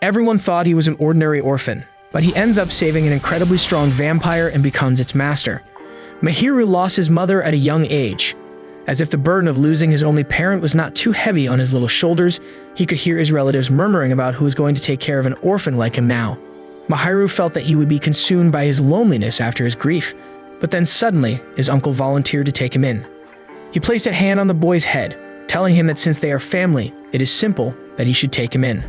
Everyone thought he was an ordinary orphan, but he ends up saving an incredibly strong vampire and becomes its master. Mahiru lost his mother at a young age. As if the burden of losing his only parent was not too heavy on his little shoulders, he could hear his relatives murmuring about who was going to take care of an orphan like him now. Mahiru felt that he would be consumed by his loneliness after his grief, but then suddenly, his uncle volunteered to take him in. He placed a hand on the boy's head, telling him that since they are family, it is simple that he should take him in.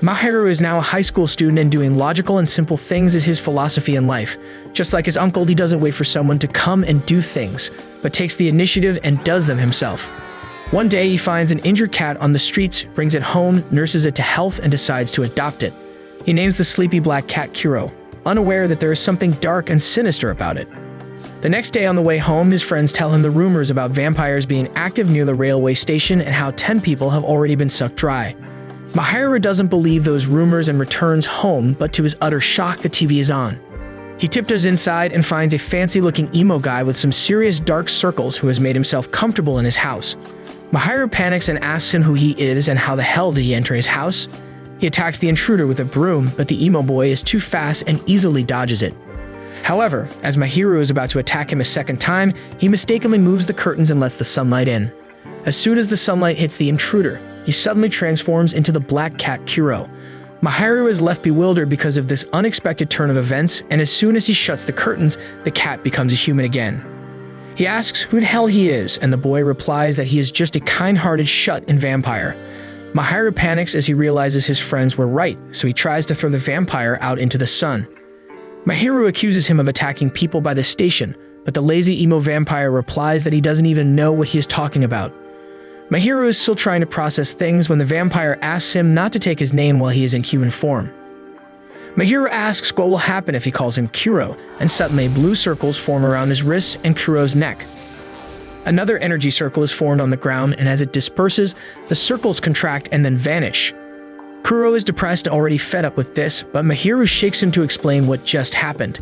Mahiru is now a high school student and doing logical and simple things is his philosophy in life. Just like his uncle, he doesn't wait for someone to come and do things, but takes the initiative and does them himself. One day, he finds an injured cat on the streets, brings it home, nurses it to health, and decides to adopt it. He names the sleepy black cat Kuro, unaware that there is something dark and sinister about it. The next day on the way home, his friends tell him the rumors about vampires being active near the railway station and how 10 people have already been sucked dry. Mahiru doesn't believe those rumors and returns home, but to his utter shock, the TV is on. He tiptoes inside and finds a fancy-looking emo guy with some serious dark circles who has made himself comfortable in his house. Mahiru panics and asks him who he is and how the hell did he enter his house. He attacks the intruder with a broom, but the emo boy is too fast and easily dodges it. However, as Mahiru is about to attack him a second time, he mistakenly moves the curtains and lets the sunlight in. As soon as the sunlight hits the intruder, he suddenly transforms into the black cat Kuro. Mahiru is left bewildered because of this unexpected turn of events, and as soon as he shuts the curtains, the cat becomes a human again. He asks who the hell he is, and the boy replies that he is just a kind-hearted shut-in vampire. Mahiru panics as he realizes his friends were right, so he tries to throw the vampire out into the sun. Mahiru accuses him of attacking people by the station, but the lazy emo vampire replies that he doesn't even know what he is talking about. Mahiru is still trying to process things when the vampire asks him not to take his name while he is in human form. Mahiru asks what will happen if he calls him Kuro, and suddenly blue circles form around his wrists and Kuro's neck. Another energy circle is formed on the ground, and as it disperses, the circles contract and then vanish. Kuro is depressed and already fed up with this, but Mahiru shakes him to explain what just happened.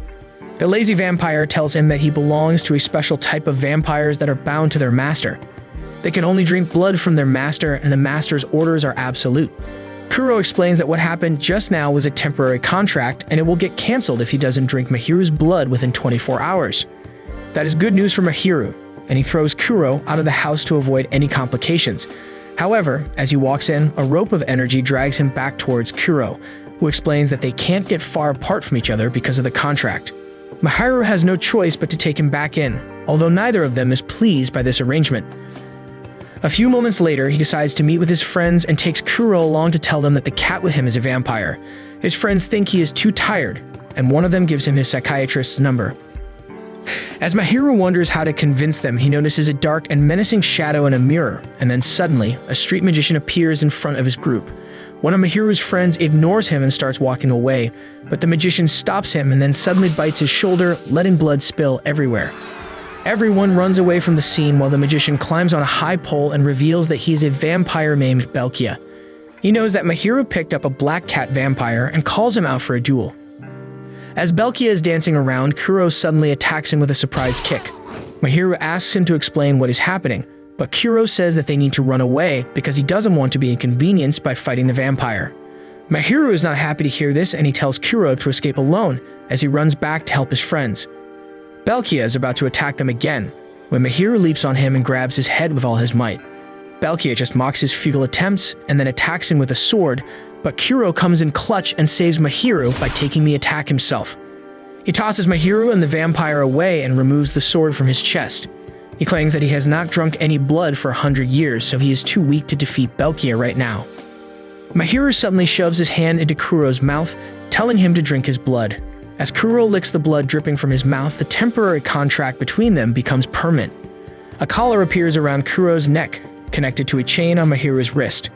The lazy vampire tells him that he belongs to a special type of vampires that are bound to their master. They can only drink blood from their master, and the master's orders are absolute. Kuro explains that what happened just now was a temporary contract, and it will get cancelled if he doesn't drink Mahiru's blood within 24 hours. That is good news for Mahiru, and he throws Kuro out of the house to avoid any complications. However, as he walks in, a rope of energy drags him back towards Kuro, who explains that they can't get far apart from each other because of the contract. Mahiru has no choice but to take him back in, although neither of them is pleased by this arrangement. A few moments later, he decides to meet with his friends and takes Kuro along to tell them that the cat with him is a vampire. His friends think he is too tired, and one of them gives him his psychiatrist's number. As Mahiru wonders how to convince them, he notices a dark and menacing shadow in a mirror, and then suddenly, a street magician appears in front of his group. One of Mahiru's friends ignores him and starts walking away, but the magician stops him and then suddenly bites his shoulder, letting blood spill everywhere. Everyone runs away from the scene while the magician climbs on a high pole and reveals that he is a vampire named Belkia. He knows that Mahiru picked up a black cat vampire and calls him out for a duel. As Belkia is dancing around, Kuro suddenly attacks him with a surprise kick. Mahiru asks him to explain what is happening, but Kuro says that they need to run away because he doesn't want to be inconvenienced by fighting the vampire. Mahiru is not happy to hear this, and he tells Kuro to escape alone as he runs back to help his friends. Belkia is about to attack them again, when Mahiru leaps on him and grabs his head with all his might. Belkia just mocks his futile attempts and then attacks him with a sword, but Kuro comes in clutch and saves Mahiru by taking the attack himself. He tosses Mahiru and the vampire away and removes the sword from his chest. He claims that he has not drunk any blood for 100 years, so he is too weak to defeat Belkia right now. Mahiru suddenly shoves his hand into Kuro's mouth, telling him to drink his blood. As Kuro licks the blood dripping from his mouth, the temporary contract between them becomes permanent. A collar appears around Kuro's neck, connected to a chain on Mahiru's wrist.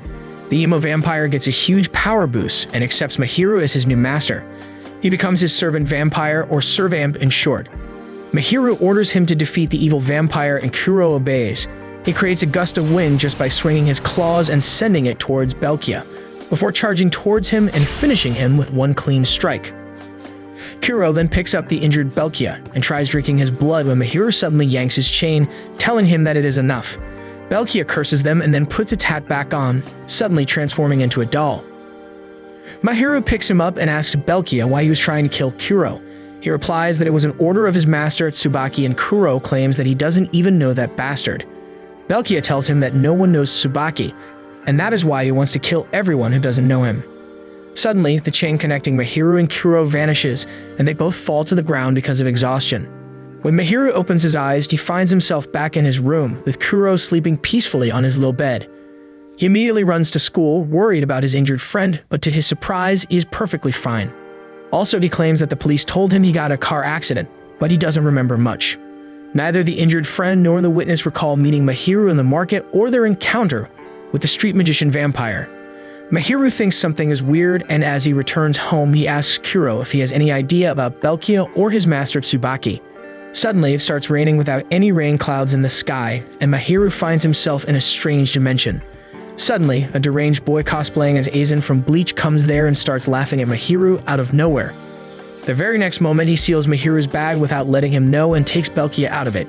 The emo vampire gets a huge power boost and accepts Mahiru as his new master. He becomes his servant vampire, or servamp in short. Mahiru orders him to defeat the evil vampire, and Kuro obeys. He creates a gust of wind just by swinging his claws and sending it towards Belkia, before charging towards him and finishing him with one clean strike. Kuro then picks up the injured Belkia and tries drinking his blood when Mahiru suddenly yanks his chain, telling him that it is enough. Belkia curses them and then puts its hat back on, suddenly transforming into a doll. Mahiru picks him up and asks Belkia why he was trying to kill Kuro. He replies that it was an order of his master at Subaki, and Kuro claims that he doesn't even know that bastard. Belkia tells him that no one knows Subaki, and that is why he wants to kill everyone who doesn't know him. Suddenly, the chain connecting Mahiru and Kuro vanishes, and they both fall to the ground because of exhaustion. When Mahiru opens his eyes, he finds himself back in his room, with Kuro sleeping peacefully on his low bed. He immediately runs to school, worried about his injured friend, but to his surprise, he is perfectly fine. Also, he claims that the police told him he got a car accident, but he doesn't remember much. Neither the injured friend nor the witness recall meeting Mahiru in the market or their encounter with the street magician vampire. Mahiru thinks something is weird, and as he returns home, he asks Kuro if he has any idea about Belkia or his master Subaki. Suddenly, it starts raining without any rain clouds in the sky, and Mahiru finds himself in a strange dimension. Suddenly, a deranged boy cosplaying as Aizen from Bleach comes there and starts laughing at Mahiru out of nowhere. The very next moment, he seals Mahiru's bag without letting him know and takes Belkia out of it.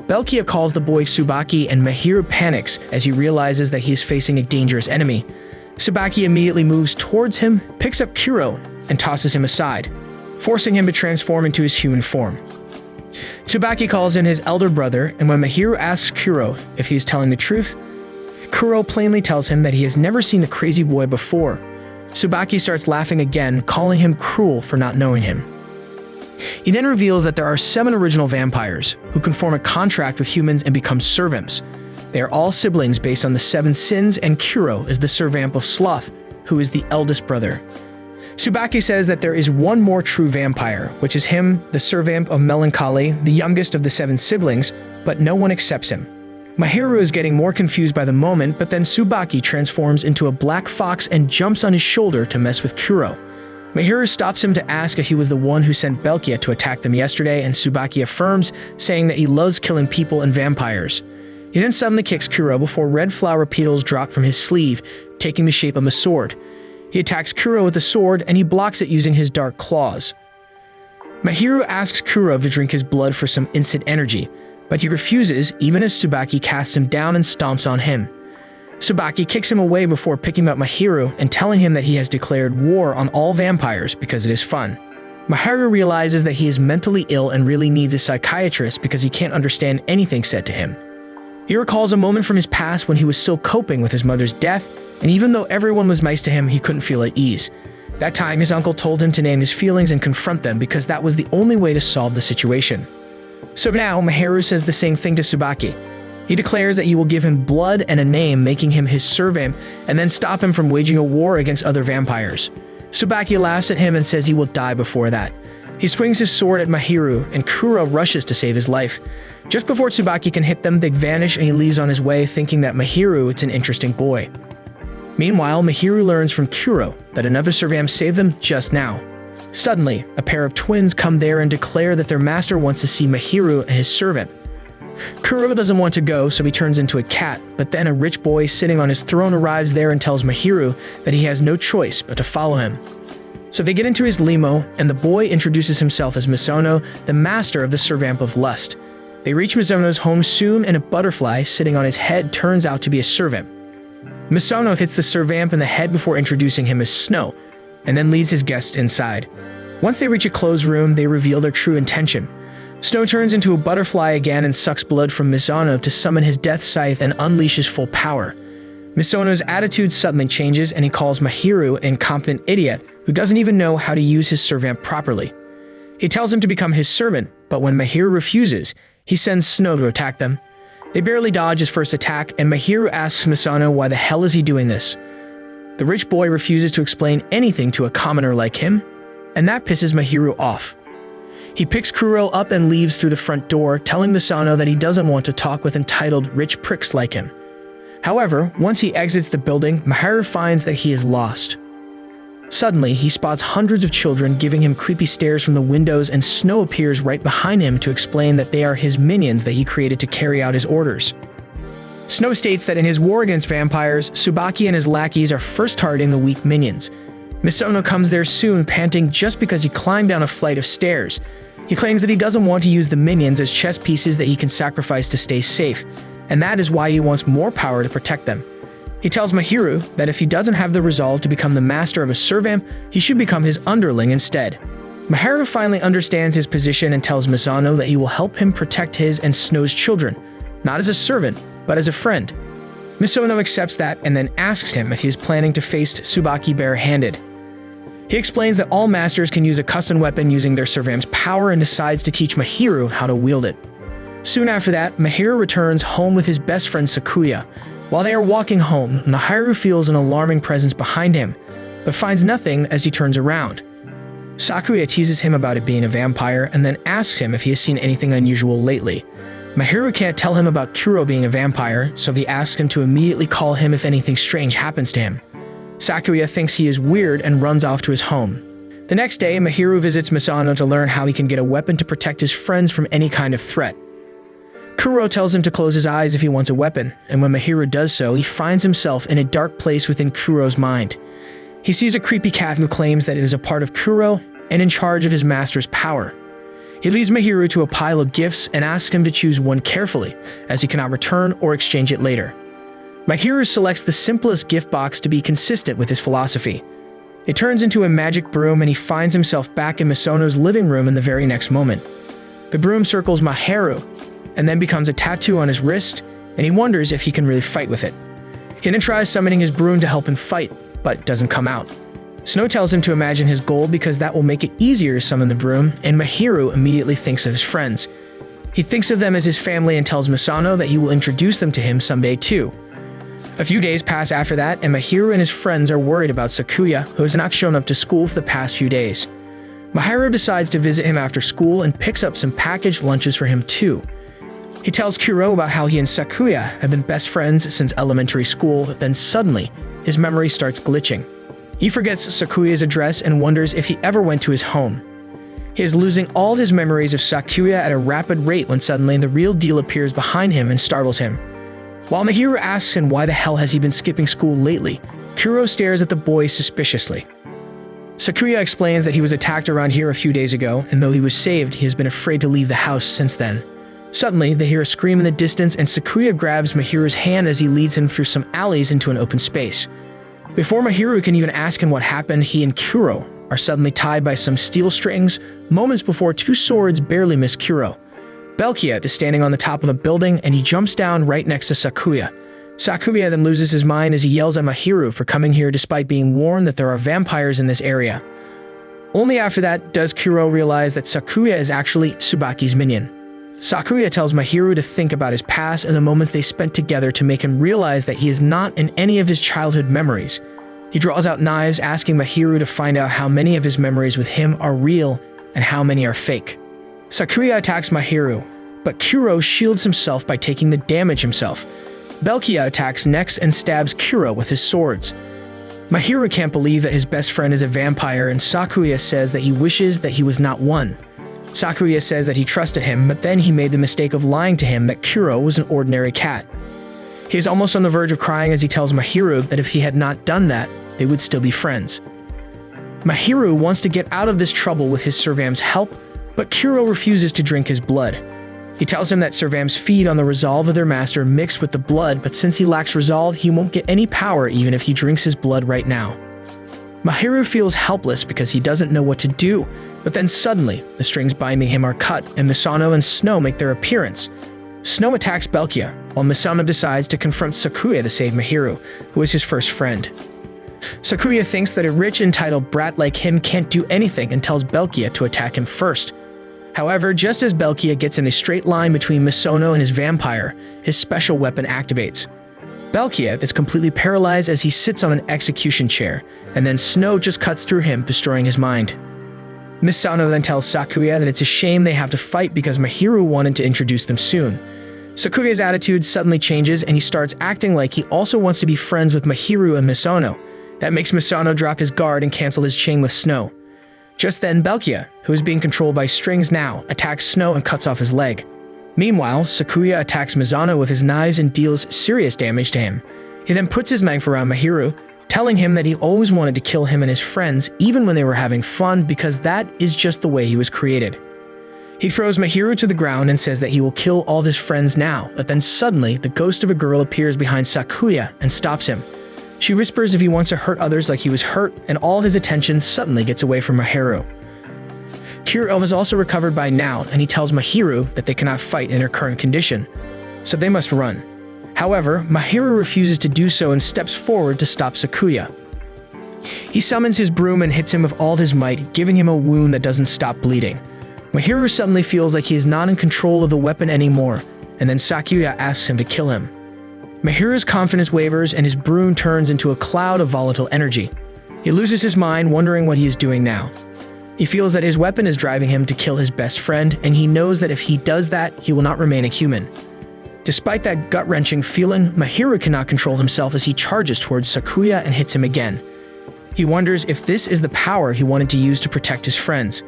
Belkia calls the boy Subaki, and Mahiru panics as he realizes that he is facing a dangerous enemy. Subaki immediately moves towards him, picks up Kuro, and tosses him aside, forcing him to transform into his human form. Subaki calls in his elder brother, and when Mahiru asks Kuro if he is telling the truth, Kuro plainly tells him that he has never seen the crazy boy before. Subaki starts laughing again, calling him cruel for not knowing him. He then reveals that there are 7 original vampires who can form a contract with humans and become servamps. They are all siblings based on the 7 sins, and Kuro is the servamp of sloth, who is the eldest brother. Subaki says that there is one more true vampire, which is him, the servamp of melancholy, the youngest of the 7 siblings, but no one accepts him. Mahiru is getting more confused by the moment, but then Subaki transforms into a black fox and jumps on his shoulder to mess with Kuro. Mahiru stops him to ask if he was the one who sent Belkia to attack them yesterday, and Subaki affirms, saying that he loves killing people and vampires. He then suddenly kicks Kuro before red flower petals drop from his sleeve, taking the shape of a sword. He attacks Kuro with the sword, and he blocks it using his dark claws. Mahiru asks Kuro to drink his blood for some instant energy, but he refuses even as Subaki casts him down and stomps on him. Subaki kicks him away before picking up Mahiru and telling him that he has declared war on all vampires because it is fun. Mahiru realizes that he is mentally ill and really needs a psychiatrist because he can't understand anything said to him. He recalls a moment from his past when he was still coping with his mother's death, and even though everyone was nice to him, he couldn't feel at ease. That time, his uncle told him to name his feelings and confront them because that was the only way to solve the situation. So now, Mahiru says the same thing to Subaki. He declares that he will give him blood and a name, making him his servant, and then stop him from waging a war against other vampires. Subaki laughs at him and says he will die before that. He swings his sword at Mahiru, and Kuro rushes to save his life. Just before Subaki can hit them, they vanish and he leaves on his way, thinking that Mahiru is an interesting boy. Meanwhile, Mahiru learns from Kuro that another servamp saved them just now. Suddenly, a pair of twins come there and declare that their master wants to see Mahiru and his servant. Kuro doesn't want to go, so he turns into a cat, but then a rich boy sitting on his throne arrives there and tells Mahiru that he has no choice but to follow him. So they get into his limo, and the boy introduces himself as Misono, the master of the servamp of lust. They reach Misono's home soon, and a butterfly sitting on his head turns out to be a servant. Misono hits the servamp in the head before introducing him as Snow, and then leads his guests inside. Once they reach a closed room, they reveal their true intention. Snow turns into a butterfly again and sucks blood from Misono to summon his death scythe and unleashes full power. Misono's attitude suddenly changes, and he calls Mahiru an incompetent idiot who doesn't even know how to use his servamp properly. He tells him to become his servant, but when Mahiru refuses, he sends Snow to attack them. They barely dodge his first attack, and Mahiru asks Misono why the hell is he doing this. The rich boy refuses to explain anything to a commoner like him, and that pisses Mahiru off. He picks Kuro up and leaves through the front door, telling Misono that he doesn't want to talk with entitled rich pricks like him. However, once he exits the building, Mahiru finds that he is lost. Suddenly, he spots hundreds of children giving him creepy stares from the windows, and Snow appears right behind him to explain that they are his minions that he created to carry out his orders. Snow states that in his war against vampires, Subaki and his lackeys are first targeting the weak minions. Misono comes there soon, panting just because he climbed down a flight of stairs. He claims that he doesn't want to use the minions as chess pieces that he can sacrifice to stay safe, and that is why he wants more power to protect them. He tells Mahiru that if he doesn't have the resolve to become the master of a servamp, he should become his underling instead. Mahiru finally understands his position and tells Misono that he will help him protect his and Snow's children, not as a servant, but as a friend. Misono accepts that and then asks him if he is planning to face Subaki bare-handed. He explains that all masters can use a custom weapon using their servamp's power and decides to teach Mahiru how to wield it. Soon after that, Mahiru returns home with his best friend Sakuya. While they are walking home, Mahiru feels an alarming presence behind him, but finds nothing as he turns around. Sakuya teases him about it being a vampire and then asks him if he has seen anything unusual lately. Mahiru can't tell him about Kuro being a vampire, so he asks him to immediately call him if anything strange happens to him. Sakuya thinks he is weird and runs off to his home. The next day, Mahiru visits Misono to learn how he can get a weapon to protect his friends from any kind of threat. Kuro tells him to close his eyes if he wants a weapon, and when Mahiru does so, he finds himself in a dark place within Kuro's mind. He sees a creepy cat who claims that it is a part of Kuro and in charge of his master's power. He leads Mahiru to a pile of gifts and asks him to choose one carefully, as he cannot return or exchange it later. Mahiru selects the simplest gift box to be consistent with his philosophy. It turns into a magic broom and he finds himself back in Misono's living room in the very next moment. The broom circles Mahiru and then becomes a tattoo on his wrist, and he wonders if he can really fight with it. He then tries summoning his broom to help him fight, but it doesn't come out. Snow tells him to imagine his goal because that will make it easier to summon the broom, and Mahiru immediately thinks of his friends. He thinks of them as his family and tells Misono that he will introduce them to him someday too. A few days pass after that, and Mahiru and his friends are worried about Sakuya, who has not shown up to school for the past few days. Mahiru decides to visit him after school and picks up some packaged lunches for him too. He tells Kuro about how he and Sakuya have been best friends since elementary school, then suddenly, his memory starts glitching. He forgets Sakuya's address and wonders if he ever went to his home. He is losing all his memories of Sakuya at a rapid rate when suddenly the real deal appears behind him and startles him. While Mahiru asks him why the hell has he been skipping school lately, Kuro stares at the boy suspiciously. Sakuya explains that he was attacked around here a few days ago, and though he was saved, he has been afraid to leave the house since then. Suddenly, they hear a scream in the distance and Sakuya grabs Mahiru's hand as he leads him through some alleys into an open space. Before Mahiru can even ask him what happened, he and Kuro are suddenly tied by some steel strings, moments before two swords barely miss Kuro. Belkia is standing on the top of a building and he jumps down right next to Sakuya. Sakuya then loses his mind as he yells at Mahiru for coming here despite being warned that there are vampires in this area. Only after that does Kuro realize that Sakuya is actually Subaki's minion. Sakuya tells Mahiru to think about his past and the moments they spent together to make him realize that he is not in any of his childhood memories. He draws out knives, asking Mahiru to find out how many of his memories with him are real and how many are fake. Sakuya attacks Mahiru, but Kuro shields himself by taking the damage himself. Belkia attacks next and stabs Kuro with his swords. Mahiru can't believe that his best friend is a vampire, and Sakuya says that he wishes that he was not one. Sakuya says that he trusted him, but then he made the mistake of lying to him that Kuro was an ordinary cat. He is almost on the verge of crying as he tells Mahiru that if he had not done that, they would still be friends. Mahiru wants to get out of this trouble with his servamp's help, but Kuro refuses to drink his blood. He tells him that servamps feed on the resolve of their master mixed with the blood, but since he lacks resolve, he won't get any power even if he drinks his blood right now. Mahiru feels helpless because he doesn't know what to do, but then suddenly, the strings binding him are cut and Misono and Snow make their appearance. Snow attacks Belkia, while Misono decides to confront Sakuya to save Mahiru, who is his first friend. Sakuya thinks that a rich, entitled brat like him can't do anything and tells Belkia to attack him first. However, just as Belkia gets in a straight line between Misono and his vampire, his special weapon activates. Belkia is completely paralyzed as he sits on an execution chair, and then Snow just cuts through him, destroying his mind. Misono then tells Sakuya that it's a shame they have to fight because Mahiru wanted to introduce them soon. Sakuya's attitude suddenly changes and he starts acting like he also wants to be friends with Mahiru and Misono. That makes Misono drop his guard and cancel his chain with Snow. Just then, Belkia, who is being controlled by strings now, attacks Snow and cuts off his leg. Meanwhile, Sakuya attacks Misono with his knives and deals serious damage to him. He then puts his knife around Mahiru, telling him that he always wanted to kill him and his friends even when they were having fun because that is just the way he was created. He throws Mahiru to the ground and says that he will kill all of his friends now, but then suddenly, the ghost of a girl appears behind Sakuya and stops him. She whispers if he wants to hurt others like he was hurt, and all his attention suddenly gets away from Mahiru. Kuro is also recovered by now, and he tells Mahiru that they cannot fight in their current condition, so they must run. However, Mahiru refuses to do so and steps forward to stop Sakuya. He summons his broom and hits him with all his might, giving him a wound that doesn't stop bleeding. Mahiru suddenly feels like he is not in control of the weapon anymore, and then Sakuya asks him to kill him. Mahiru's confidence wavers and his broom turns into a cloud of volatile energy. He loses his mind, wondering what he is doing now. He feels that his weapon is driving him to kill his best friend, and he knows that if he does that, he will not remain a human. Despite that gut-wrenching feeling, Mahiru cannot control himself as he charges towards Sakuya and hits him again. He wonders if this is the power he wanted to use to protect his friends.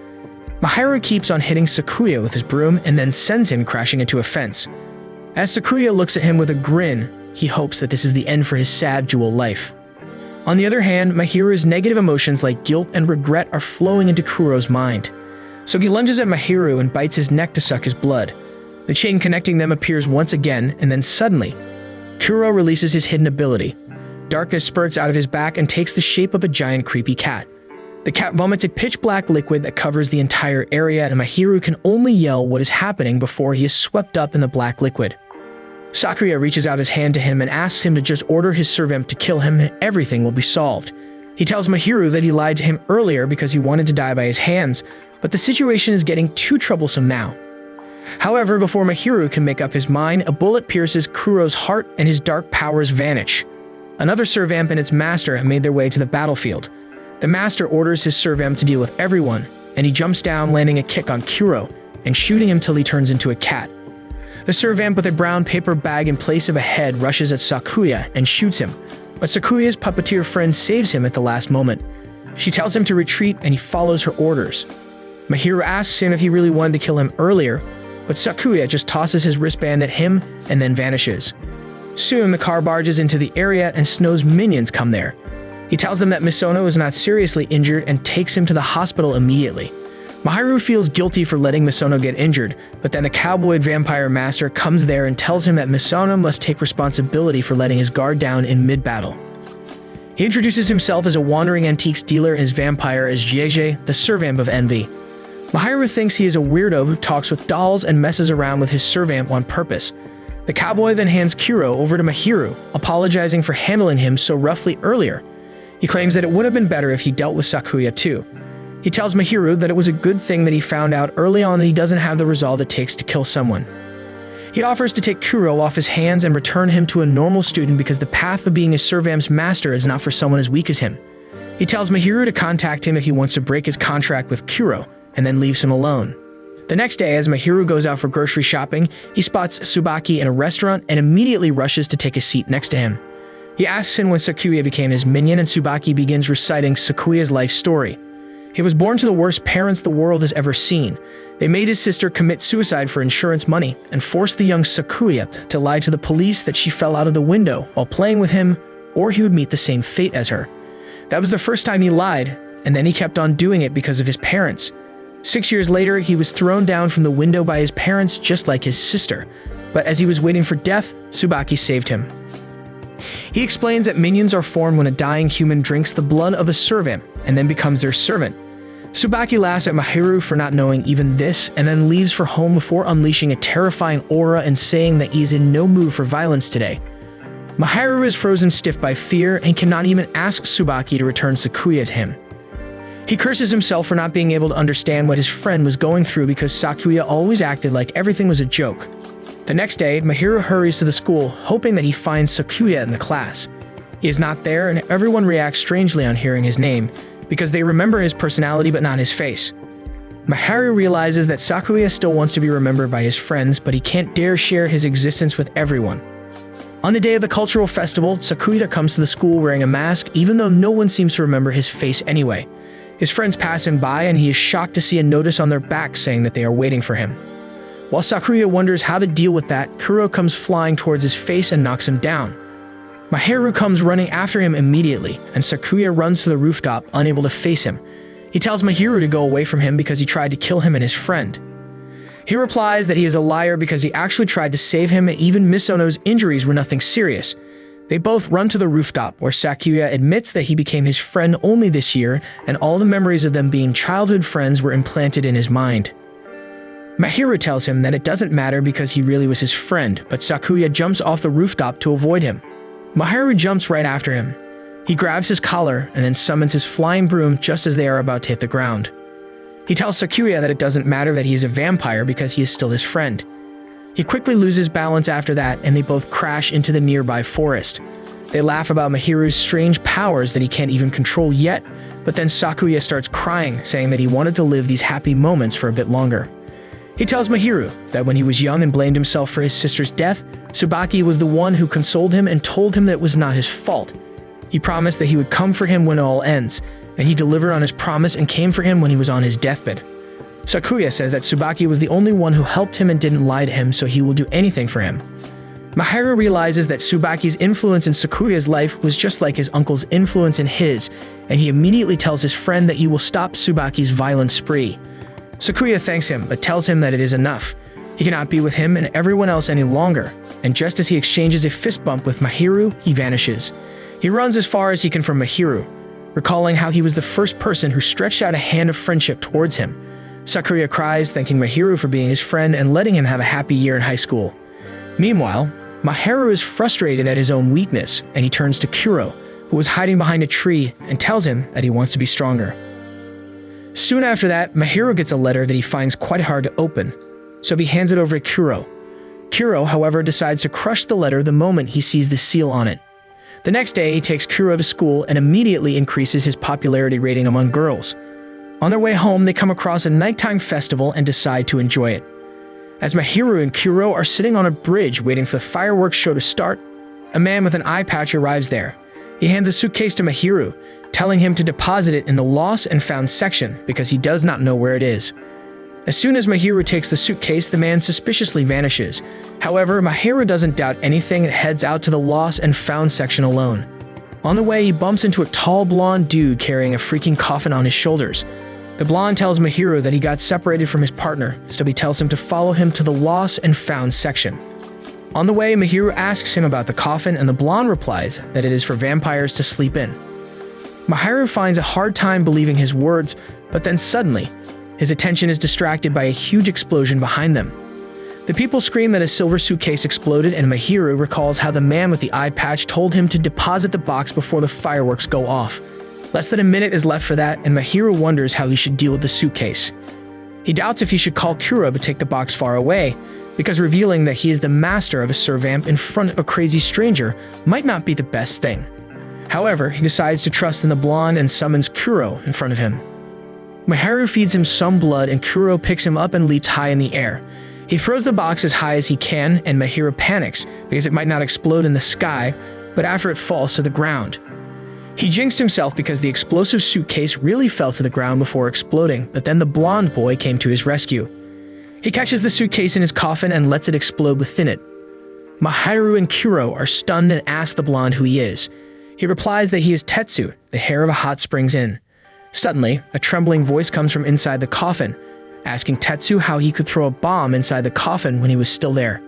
Mahiru keeps on hitting Sakuya with his broom and then sends him crashing into a fence. As Sakuya looks at him with a grin, he hopes that this is the end for his sad dual life. On the other hand, Mahiru's negative emotions like guilt and regret are flowing into Kuro's mind. So he lunges at Mahiru and bites his neck to suck his blood. The chain connecting them appears once again, and then suddenly, Kuro releases his hidden ability. Darkness spurts out of his back and takes the shape of a giant creepy cat. The cat vomits a pitch-black liquid that covers the entire area, and Mahiru can only yell what is happening before he is swept up in the black liquid. Sakuya reaches out his hand to him and asks him to just order his servamp to kill him and everything will be solved. He tells Mahiru that he lied to him earlier because he wanted to die by his hands, but the situation is getting too troublesome now. However, before Mahiru can make up his mind, a bullet pierces Kuro's heart and his dark powers vanish. Another servamp and its master have made their way to the battlefield. The master orders his servamp to deal with everyone, and he jumps down, landing a kick on Kuro and shooting him till he turns into a cat. The servamp with a brown paper bag in place of a head rushes at Sakuya and shoots him, but Sakuya's puppeteer friend saves him at the last moment. She tells him to retreat and he follows her orders. Mahiru asks him if he really wanted to kill him earlier, but Sakuya just tosses his wristband at him and then vanishes. Soon the car barges into the area and Snow's minions come there. He tells them that Misono is not seriously injured and takes him to the hospital immediately. Mahiru feels guilty for letting Misono get injured, but then the cowboy vampire master comes there and tells him that Misono must take responsibility for letting his guard down in mid-battle. He introduces himself as a wandering antiques dealer and his vampire as Jeje, the servamp of envy. Mahiru thinks he is a weirdo who talks with dolls and messes around with his servamp on purpose. The cowboy then hands Kuro over to Mahiru, apologizing for handling him so roughly earlier. He claims that it would have been better if he dealt with Sakuya too. He tells Mahiru that it was a good thing that he found out early on that he doesn't have the resolve it takes to kill someone. He offers to take Kuro off his hands and return him to a normal student because the path of being a servamp's master is not for someone as weak as him. He tells Mahiru to contact him if he wants to break his contract with Kuro, and then leaves him alone. The next day, as Mahiru goes out for grocery shopping, he spots Subaki in a restaurant and immediately rushes to take a seat next to him. He asks him when Sakuya became his minion, and Subaki begins reciting Sakuya's life story. He was born to the worst parents the world has ever seen. They made his sister commit suicide for insurance money and forced the young Sakuya to lie to the police that she fell out of the window while playing with him, or he would meet the same fate as her. That was the first time he lied, and then he kept on doing it because of his parents. 6 years later, he was thrown down from the window by his parents just like his sister, but as he was waiting for death, Subaki saved him. He explains that minions are formed when a dying human drinks the blood of a servant and then becomes their servant. Subaki laughs at Mahiru for not knowing even this and then leaves for home before unleashing a terrifying aura and saying that he is in no mood for violence today. Mahiru is frozen stiff by fear and cannot even ask Subaki to return Sakuya to him. He curses himself for not being able to understand what his friend was going through because Sakuya always acted like everything was a joke. The next day, Mahiru hurries to the school, hoping that he finds Sakuya in the class. He is not there, and everyone reacts strangely on hearing his name, because they remember his personality but not his face. Mahiru realizes that Sakuya still wants to be remembered by his friends, but he can't dare share his existence with everyone. On the day of the cultural festival, Sakuya comes to the school wearing a mask, even though no one seems to remember his face anyway. His friends pass him by, and he is shocked to see a notice on their back saying that they are waiting for him. While Sakuya wonders how to deal with that, Kuro comes flying towards his face and knocks him down. Mahiru comes running after him immediately, and Sakuya runs to the rooftop, unable to face him. He tells Mahiru to go away from him because he tried to kill him and his friend. He replies that he is a liar because he actually tried to save him and even Misono's injuries were nothing serious. They both run to the rooftop where Sakuya admits that he became his friend only this year and all the memories of them being childhood friends were implanted in his mind. Mahiru tells him that it doesn't matter because he really was his friend, but Sakuya jumps off the rooftop to avoid him. Mahiru jumps right after him. He grabs his collar and then summons his flying broom just as they are about to hit the ground. He tells Sakuya that it doesn't matter that he is a vampire because he is still his friend. He quickly loses balance after that and they both crash into the nearby forest. They laugh about Mahiru's strange powers that he can't even control yet, but then Sakuya starts crying, saying that he wanted to live these happy moments for a bit longer. He tells Mahiru that when he was young and blamed himself for his sister's death, Subaki was the one who consoled him and told him that it was not his fault. He promised that he would come for him when it all ends, and he delivered on his promise and came for him when he was on his deathbed. Sakuya says that Subaki was the only one who helped him and didn't lie to him, so he will do anything for him. Mahiru realizes that Subaki's influence in Sakuya's life was just like his uncle's influence in his, and he immediately tells his friend that he will stop Subaki's violent spree. Sakuya thanks him, but tells him that it is enough. He cannot be with him and everyone else any longer, and just as he exchanges a fist bump with Mahiru, he vanishes. He runs as far as he can from Mahiru, recalling how he was the first person who stretched out a hand of friendship towards him. Sakuya cries, thanking Mahiru for being his friend and letting him have a happy year in high school. Meanwhile, Mahiru is frustrated at his own weakness, and he turns to Kuro, who was hiding behind a tree, and tells him that he wants to be stronger. Soon after that, Mahiru gets a letter that he finds quite hard to open, so he hands it over to Kuro. Kuro, however, decides to crush the letter the moment he sees the seal on it. The next day, he takes Kuro to school and immediately increases his popularity rating among girls. On their way home, they come across a nighttime festival and decide to enjoy it. As Mahiru and Kuro are sitting on a bridge waiting for the fireworks show to start, a man with an eye patch arrives there. He hands a suitcase to Mahiru, telling him to deposit it in the lost and found section because he does not know where it is. As soon as Mahiru takes the suitcase, the man suspiciously vanishes. However, Mahiru doesn't doubt anything and heads out to the lost and found section alone. On the way, he bumps into a tall blonde dude carrying a freaking coffin on his shoulders. The blonde tells Mahiru that he got separated from his partner, so he tells him to follow him to the lost and found section. On the way, Mahiru asks him about the coffin and the blonde replies that it is for vampires to sleep in. Mahiru finds a hard time believing his words, but then suddenly, his attention is distracted by a huge explosion behind them. The people scream that a silver suitcase exploded, and Mahiru recalls how the man with the eye patch told him to deposit the box before the fireworks go off. Less than a minute is left for that, and Mahiru wonders how he should deal with the suitcase. He doubts if he should call Kuro to take the box far away, because revealing that he is the master of a servamp in front of a crazy stranger might not be the best thing. However, he decides to trust in the blonde and summons Kuro in front of him. Mahiru feeds him some blood and Kuro picks him up and leaps high in the air. He throws the box as high as he can and Mahiru panics because it might not explode in the sky, but after it falls to the ground. He jinxed himself because the explosive suitcase really fell to the ground before exploding, but then the blonde boy came to his rescue. He catches the suitcase in his coffin and lets it explode within it. Mahiru and Kuro are stunned and ask the blonde who he is. He replies that he is Tetsu, the heir of a hot springs inn. Suddenly, a trembling voice comes from inside the coffin, asking Tetsu how he could throw a bomb inside the coffin when he was still there.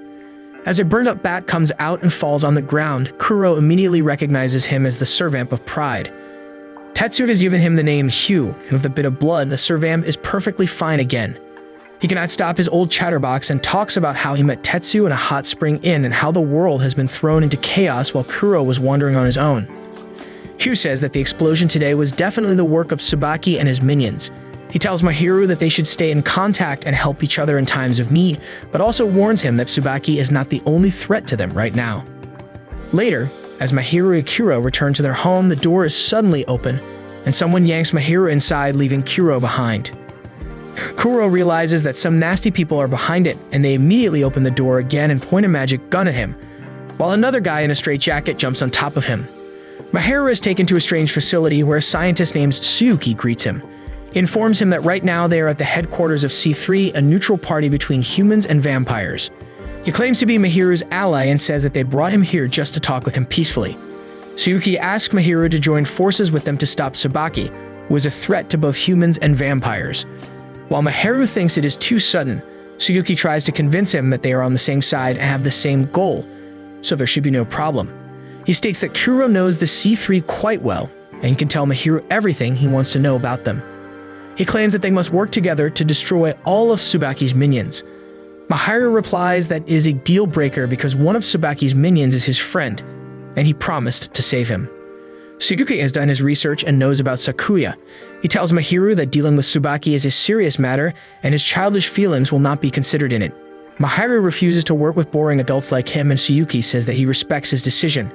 As a burned-up bat comes out and falls on the ground, Kuro immediately recognizes him as the Servamp of Pride. Tetsu has given him the name Hugh, and with a bit of blood, the Servamp is perfectly fine again. He cannot stop his old chatterbox and talks about how he met Tetsu in a hot spring inn and how the world has been thrown into chaos while Kuro was wandering on his own. Hugh says that the explosion today was definitely the work of Subaki and his minions. He tells Mahiru that they should stay in contact and help each other in times of need, but also warns him that Subaki is not the only threat to them right now. Later, as Mahiru and Kuro return to their home, the door is suddenly open, and someone yanks Mahiru inside, leaving Kuro behind. Kuro realizes that some nasty people are behind it, and they immediately open the door again and point a magic gun at him, while another guy in a straitjacket jumps on top of him. Mahiru is taken to a strange facility where a scientist named Tsuki greets him. He informs him that right now they are at the headquarters of C3, a neutral party between humans and vampires. He claims to be Mahiru's ally and says that they brought him here just to talk with him peacefully. Tsuki asks Mahiru to join forces with them to stop Subaki, who is a threat to both humans and vampires. While Mahiru thinks it is too sudden, Suyuki tries to convince him that they are on the same side and have the same goal, so there should be no problem. He states that Kuro knows the C3 quite well, and he can tell Mahiru everything he wants to know about them. He claims that they must work together to destroy all of Subaki's minions. Mahiru replies that it is a deal breaker because one of Subaki's minions is his friend, and he promised to save him. Suyuki has done his research and knows about Sakuya. He tells Mahiru that dealing with Subaki is a serious matter and his childish feelings will not be considered in it. Mahiru refuses to work with boring adults like him, and Suyuki says that he respects his decision.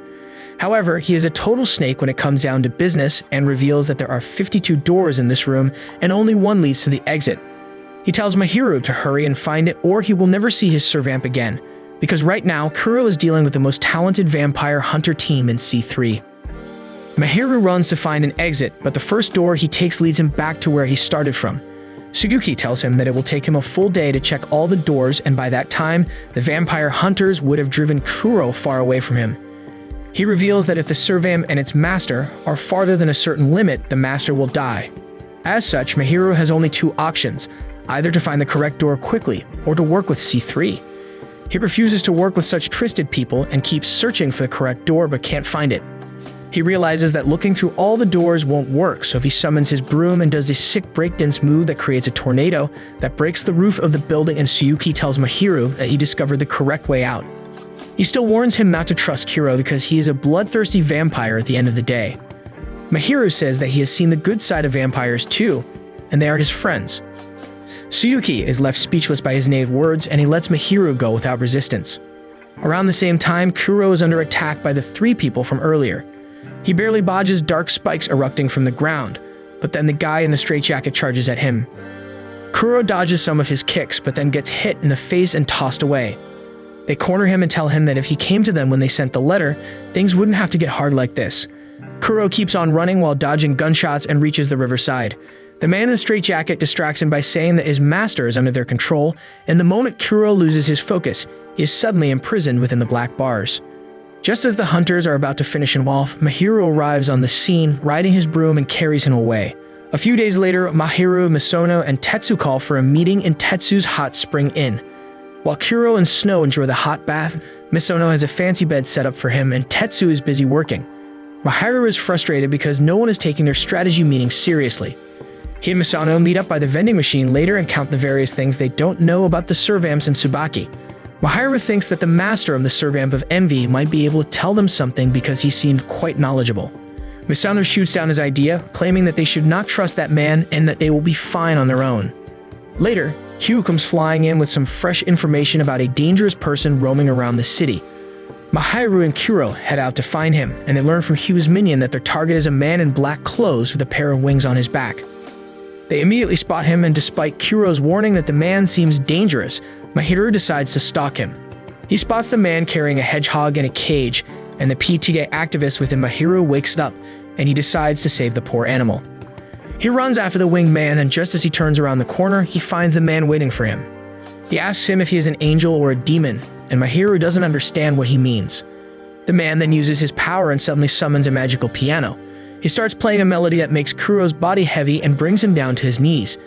However, he is a total snake when it comes down to business and reveals that there are 52 doors in this room and only one leads to the exit. He tells Mahiru to hurry and find it or he will never see his servamp again, because right now Kuro is dealing with the most talented vampire hunter team in C3. Mahiru runs to find an exit, but the first door he takes leads him back to where he started from. Suyuki tells him that it will take him a full day to check all the doors, and by that time, the vampire hunters would have driven Kuro far away from him. He reveals that if the servamp and its master are farther than a certain limit, the master will die. As such, Mahiru has only two options, either to find the correct door quickly or to work with C3. He refuses to work with such twisted people and keeps searching for the correct door but can't find it. He realizes that looking through all the doors won't work, so he summons his broom and does this sick breakdance move that creates a tornado that breaks the roof of the building, and Suyuki tells Mahiru that he discovered the correct way out. He still warns him not to trust Kuro because he is a bloodthirsty vampire at the end of the day. Mahiru says that he has seen the good side of vampires too, and they are his friends. Suyuki is left speechless by his naive words, and he lets Mahiru go without resistance. Around the same time, Kuro is under attack by the three people from earlier. He barely dodges dark spikes erupting from the ground, but then the guy in the straitjacket charges at him. Kuro dodges some of his kicks, but then gets hit in the face and tossed away. They corner him and tell him that if he came to them when they sent the letter, things wouldn't have to get hard like this. Kuro keeps on running while dodging gunshots and reaches the riverside. The man in the straitjacket distracts him by saying that his master is under their control, and the moment Kuro loses his focus, he is suddenly imprisoned within the black bars. Just as the hunters are about to finish him off, Mahiru arrives on the scene, riding his broom and carries him away. A few days later, Mahiru, Misono, and Tetsu call for a meeting in Tetsu's hot spring inn. While Kuro and Snow enjoy the hot bath, Misono has a fancy bed set up for him and Tetsu is busy working. Mahiru is frustrated because no one is taking their strategy meeting seriously. He and Misono meet up by the vending machine later and count the various things they don't know about the servamps and Subaki. Mahiru thinks that the master of the Servamp of Envy might be able to tell them something because he seemed quite knowledgeable. Misono shoots down his idea, claiming that they should not trust that man and that they will be fine on their own. Later, Hugh comes flying in with some fresh information about a dangerous person roaming around the city. Mahiru and Kuro head out to find him, and they learn from Hugh's minion that their target is a man in black clothes with a pair of wings on his back. They immediately spot him, and despite Kuro's warning that the man seems dangerous, Mahiru decides to stalk him. He spots the man carrying a hedgehog in a cage, and the PTA activist within Mahiru wakes up, and he decides to save the poor animal. He runs after the winged man, and just as he turns around the corner, he finds the man waiting for him. He asks him if he is an angel or a demon, and Mahiru doesn't understand what he means. The man then uses his power and suddenly summons a magical piano. He starts playing a melody that makes Kuro's body heavy and brings him down to his knees.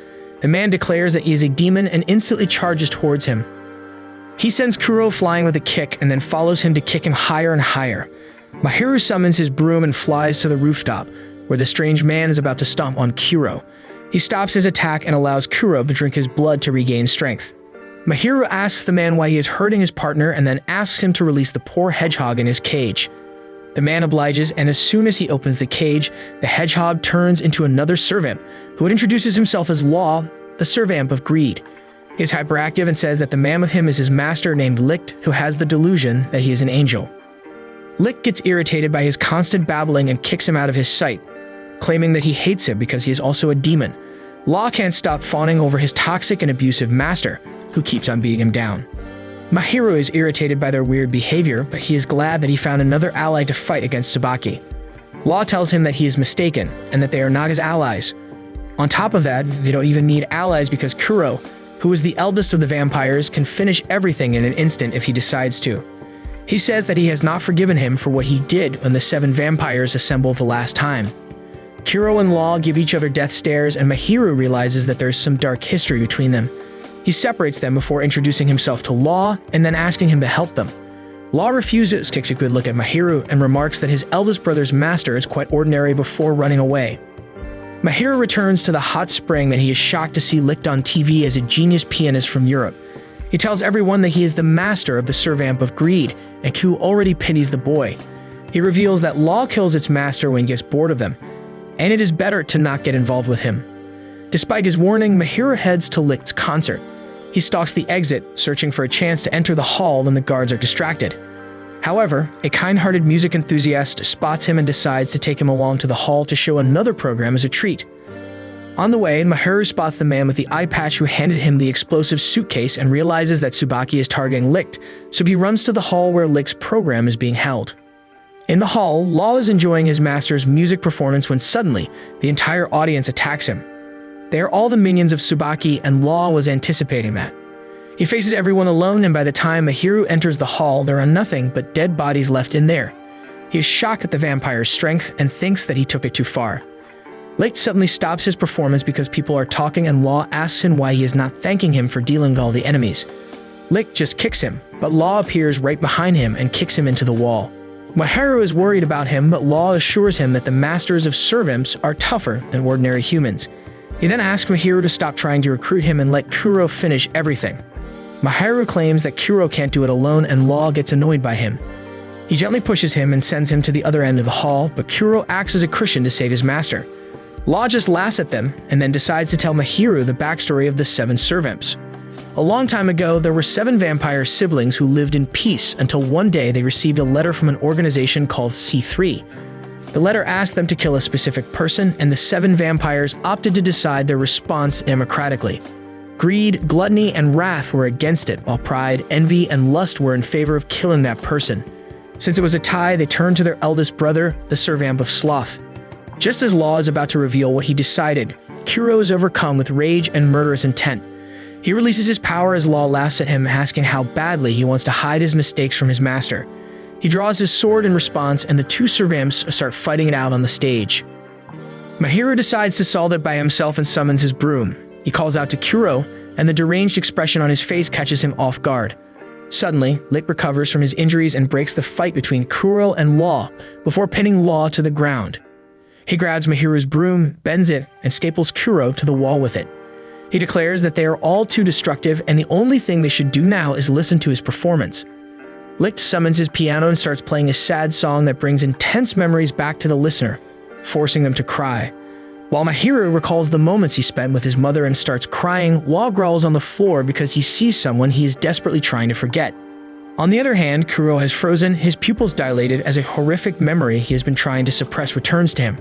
The man declares that he is a demon and instantly charges towards him. He sends Kuro flying with a kick and then follows him to kick him higher and higher. Mahiru summons his broom and flies to the rooftop, where the strange man is about to stomp on Kuro. He stops his attack and allows Kuro to drink his blood to regain strength. Mahiru asks the man why he is hurting his partner and then asks him to release the poor hedgehog in his cage. The man obliges, and as soon as he opens the cage, the hedgehog turns into another servant, who introduces himself as Law, the servamp of greed. He is hyperactive and says that the man with him is his master named Licht, who has the delusion that he is an angel. Licht gets irritated by his constant babbling and kicks him out of his sight, claiming that he hates him because he is also a demon. Law can't stop fawning over his toxic and abusive master, who keeps on beating him down. Mahiru is irritated by their weird behavior, but he is glad that he found another ally to fight against Subaki. Law tells him that he is mistaken, and that they are not his allies. On top of that, they don't even need allies because Kuro, who is the eldest of the vampires, can finish everything in an instant if he decides to. He says that he has not forgiven him for what he did when the 7 vampires assembled the last time. Kuro and Law give each other death stares, and Mahiru realizes that there is some dark history between them. He separates them before introducing himself to Law and then asking him to help them. Law refuses, kicks a good look at Mahiru, and remarks that his eldest brother's master is quite ordinary before running away. Mahiru returns to the hot spring and he is shocked to see Licht on TV as a genius pianist from Europe. He tells everyone that he is the master of the Servamp of Greed, and Q already pities the boy. He reveals that Law kills its master when he gets bored of them, and it is better to not get involved with him. Despite his warning, Mahiru heads to Licht's concert. He stalks the exit, searching for a chance to enter the hall when the guards are distracted. However, a kind-hearted music enthusiast spots him and decides to take him along to the hall to show another program as a treat. On the way, Mahiru spots the man with the eye patch who handed him the explosive suitcase and realizes that Subaki is targeting Licht, so he runs to the hall where Licht's program is being held. In the hall, Law is enjoying his master's music performance when suddenly, the entire audience attacks him. They are all the minions of Subaki, and Law was anticipating that. He faces everyone alone, and by the time Mahiru enters the hall, there are nothing but dead bodies left in there. He is shocked at the vampire's strength and thinks that he took it too far. Licht suddenly stops his performance because people are talking, and Law asks him why he is not thanking him for dealing with all the enemies. Licht just kicks him, but Law appears right behind him and kicks him into the wall. Mahiru is worried about him, but Law assures him that the masters of servamps are tougher than ordinary humans. He then asks Mahiru to stop trying to recruit him and let Kuro finish everything. Mahiru claims that Kuro can't do it alone, and Law gets annoyed by him. He gently pushes him and sends him to the other end of the hall, but Kuro acts as a cushion to save his master. Law just laughs at them and then decides to tell Mahiru the backstory of the 7 servamps. A long time ago, there were 7 vampire siblings who lived in peace until one day they received a letter from an organization called C3. The letter asked them to kill a specific person, and the 7 vampires opted to decide their response democratically. Greed, gluttony, and wrath were against it, while pride, envy, and lust were in favor of killing that person. Since it was a tie, they turned to their eldest brother, the Servamp of Sloth. Just as Law is about to reveal what he decided, Kuro is overcome with rage and murderous intent. He releases his power as Law laughs at him, asking how badly he wants to hide his mistakes from his master. He draws his sword in response, and the 2 servamps start fighting it out on the stage. Mahiru decides to solve it by himself and summons his broom. He calls out to Kuro, and the deranged expression on his face catches him off guard. Suddenly, Licht recovers from his injuries and breaks the fight between Kuro and Law before pinning Law to the ground. He grabs Mahiru's broom, bends it, and staples Kuro to the wall with it. He declares that they are all too destructive, and the only thing they should do now is listen to his performance. Licht summons his piano and starts playing a sad song that brings intense memories back to the listener, forcing them to cry. While Mahiru recalls the moments he spent with his mother and starts crying, Law growls on the floor because he sees someone he is desperately trying to forget. On the other hand, Kuro has frozen, his pupils dilated as a horrific memory he has been trying to suppress returns to him.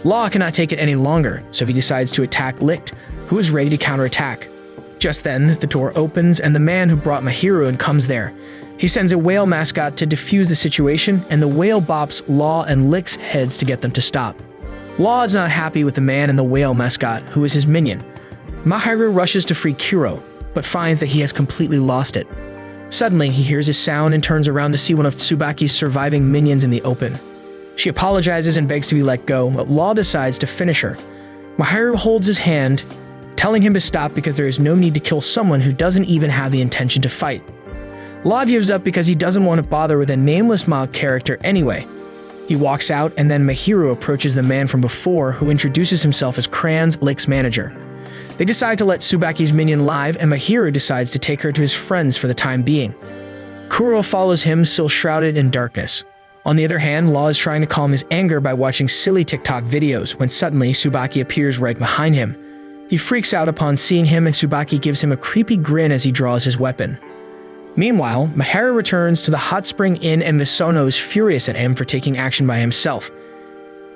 Law cannot take it any longer, so he decides to attack Licht, who is ready to counterattack. Just then, the door opens and the man who brought Mahiru in comes there. He sends a whale mascot to defuse the situation, and the whale bops Law and Licht's heads to get them to stop. Law is not happy with the man and the whale mascot, who is his minion. Mahiru rushes to free Kuro, but finds that he has completely lost it. Suddenly, he hears a sound and turns around to see one of Tsubaki's surviving minions in the open. She apologizes and begs to be let go, but Law decides to finish her. Mahiru holds his hand, telling him to stop because there is no need to kill someone who doesn't even have the intention to fight. Law gives up because he doesn't want to bother with a nameless mob character anyway. He walks out, and then Mahiru approaches the man from before, who introduces himself as Kran's Lake's manager. They decide to let Tsubaki's minion live, and Mahiru decides to take her to his friends for the time being. Kuro follows him, still shrouded in darkness. On the other hand, Law is trying to calm his anger by watching silly TikTok videos when suddenly Subaki appears right behind him. He freaks out upon seeing him, and Subaki gives him a creepy grin as he draws his weapon. Meanwhile, Mahiru returns to the hot spring inn, and Misono is furious at him for taking action by himself.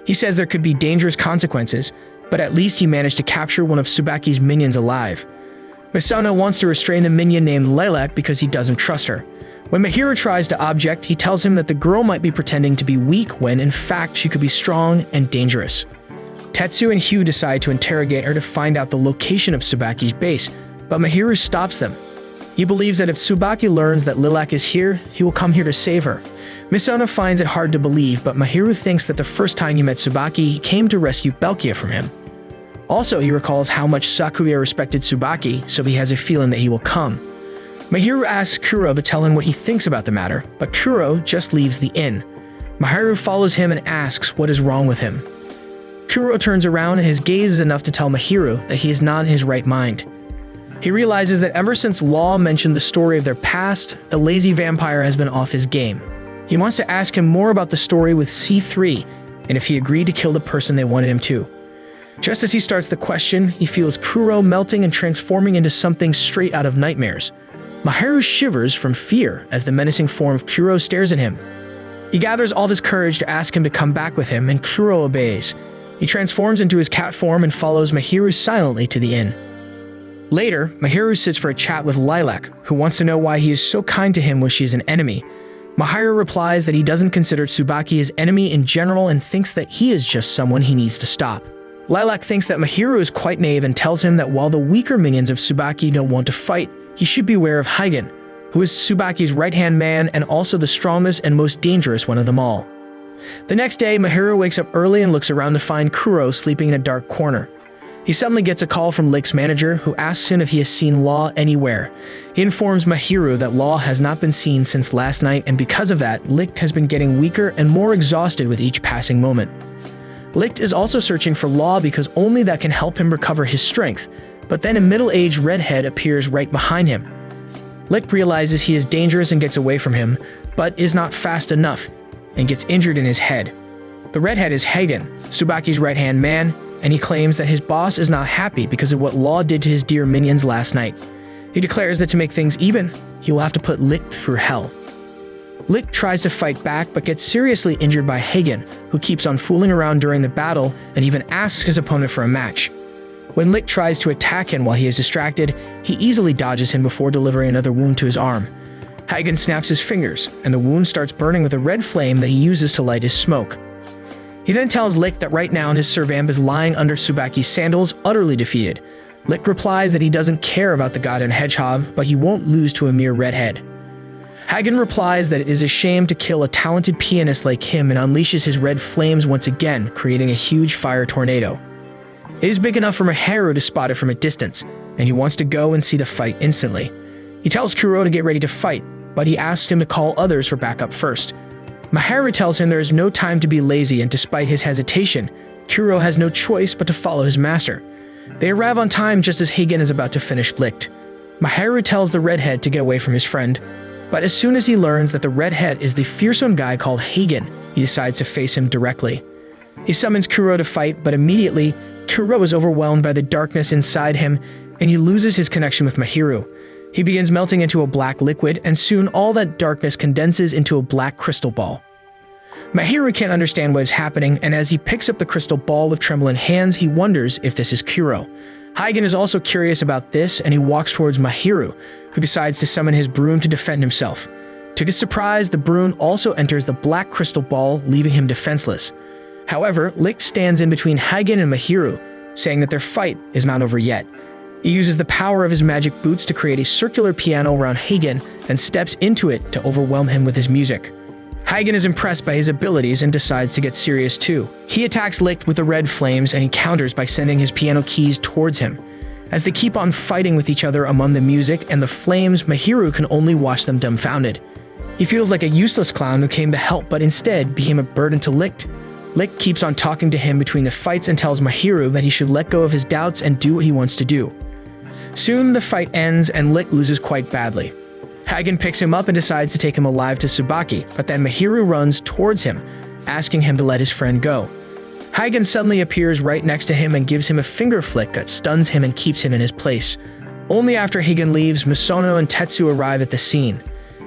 He says there could be dangerous consequences, but at least he managed to capture one of Subaki's minions alive. Misono wants to restrain the minion named Lilac because he doesn't trust her. When Mahiru tries to object, he tells him that the girl might be pretending to be weak when, in fact, she could be strong and dangerous. Tetsu and Hugh decide to interrogate her to find out the location of Subaki's base, but Mahiru stops them. He believes that if Subaki learns that Lilac is here, he will come here to save her. Misono finds it hard to believe, but Mahiru thinks that the first time he met Subaki, he came to rescue Belkia from him. Also, he recalls how much Sakuya respected Subaki, so he has a feeling that he will come. Mahiru asks Kuro to tell him what he thinks about the matter, but Kuro just leaves the inn. Mahiru follows him and asks what is wrong with him. Kuro turns around and his gaze is enough to tell Mahiru that he is not in his right mind. He realizes that ever since Law mentioned the story of their past, the lazy vampire has been off his game. He wants to ask him more about the story with C3, and if he agreed to kill the person they wanted him to. Just as he starts the question, he feels Kuro melting and transforming into something straight out of nightmares. Mahiru shivers from fear as the menacing form of Kuro stares at him. He gathers all his courage to ask him to come back with him, and Kuro obeys. He transforms into his cat form and follows Mahiru silently to the inn. Later, Mahiru sits for a chat with Lilac, who wants to know why he is so kind to him when she is an enemy. Mahiru replies that he doesn't consider Subaki his enemy in general and thinks that he is just someone he needs to stop. Lilac thinks that Mahiru is quite naive and tells him that while the weaker minions of Subaki don't want to fight, he should beware of Hagen, who is Subaki's right-hand man and also the strongest and most dangerous one of them all. The next day, Mahiru wakes up early and looks around to find Kuro sleeping in a dark corner. He suddenly gets a call from Licht's manager, who asks him if he has seen Law anywhere. He informs Mahiru that Law has not been seen since last night, and because of that, Licht has been getting weaker and more exhausted with each passing moment. Licht is also searching for Law because only that can help him recover his strength, but then a middle-aged redhead appears right behind him. Licht realizes he is dangerous and gets away from him, but is not fast enough, and gets injured in his head. The redhead is Hagen, Subaki's right-hand man, and he claims that his boss is not happy because of what Law did to his dear minions last night. He declares that to make things even, he will have to put Licht through hell. Licht tries to fight back but gets seriously injured by Hagen, who keeps on fooling around during the battle and even asks his opponent for a match. When Licht tries to attack him while he is distracted, he easily dodges him before delivering another wound to his arm. Hagen snaps his fingers, and the wound starts burning with a red flame that he uses to light his smoke. He then tells Licht that right now his servamp is lying under Subaki's sandals, utterly defeated. Licht replies that he doesn't care about the god and hedgehog, but he won't lose to a mere redhead. Hagen replies that it is a shame to kill a talented pianist like him and unleashes his red flames once again, creating a huge fire tornado. It is big enough for Mahiru to spot it from a distance, and he wants to go and see the fight instantly. He tells Kuro to get ready to fight, but he asks him to call others for backup first. Mahiru tells him there is no time to be lazy, and despite his hesitation, Kuro has no choice but to follow his master. They arrive on time just as Hagen is about to finish Licht. Mahiru tells the redhead to get away from his friend, but as soon as he learns that the redhead is the fearsome guy called Hagen, he decides to face him directly. He summons Kuro to fight, but immediately, Kuro is overwhelmed by the darkness inside him, and he loses his connection with Mahiru. He begins melting into a black liquid, and soon all that darkness condenses into a black crystal ball. Mahiru can't understand what is happening, and as he picks up the crystal ball with trembling hands, he wonders if this is Kuro. Hagen is also curious about this, and he walks towards Mahiru, who decides to summon his broom to defend himself. To his surprise, the broom also enters the black crystal ball, leaving him defenseless. However, Licht stands in between Hagen and Mahiru, saying that their fight is not over yet. He uses the power of his magic boots to create a circular piano around Hagen and steps into it to overwhelm him with his music. Hagen is impressed by his abilities and decides to get serious too. He attacks Licht with the red flames and he counters by sending his piano keys towards him. As they keep on fighting with each other among the music and the flames, Mahiru can only watch them dumbfounded. He feels like a useless clown who came to help but instead became a burden to Licht. Licht keeps on talking to him between the fights and tells Mahiru that he should let go of his doubts and do what he wants to do. Soon the fight ends and Licht loses quite badly. Hagen picks him up and decides to take him alive to Subaki, but then Mahiru runs towards him, asking him to let his friend go. Hagen suddenly appears right next to him and gives him a finger flick that stuns him and keeps him in his place. Only after Hagen leaves, Misono and Tetsu arrive at the scene.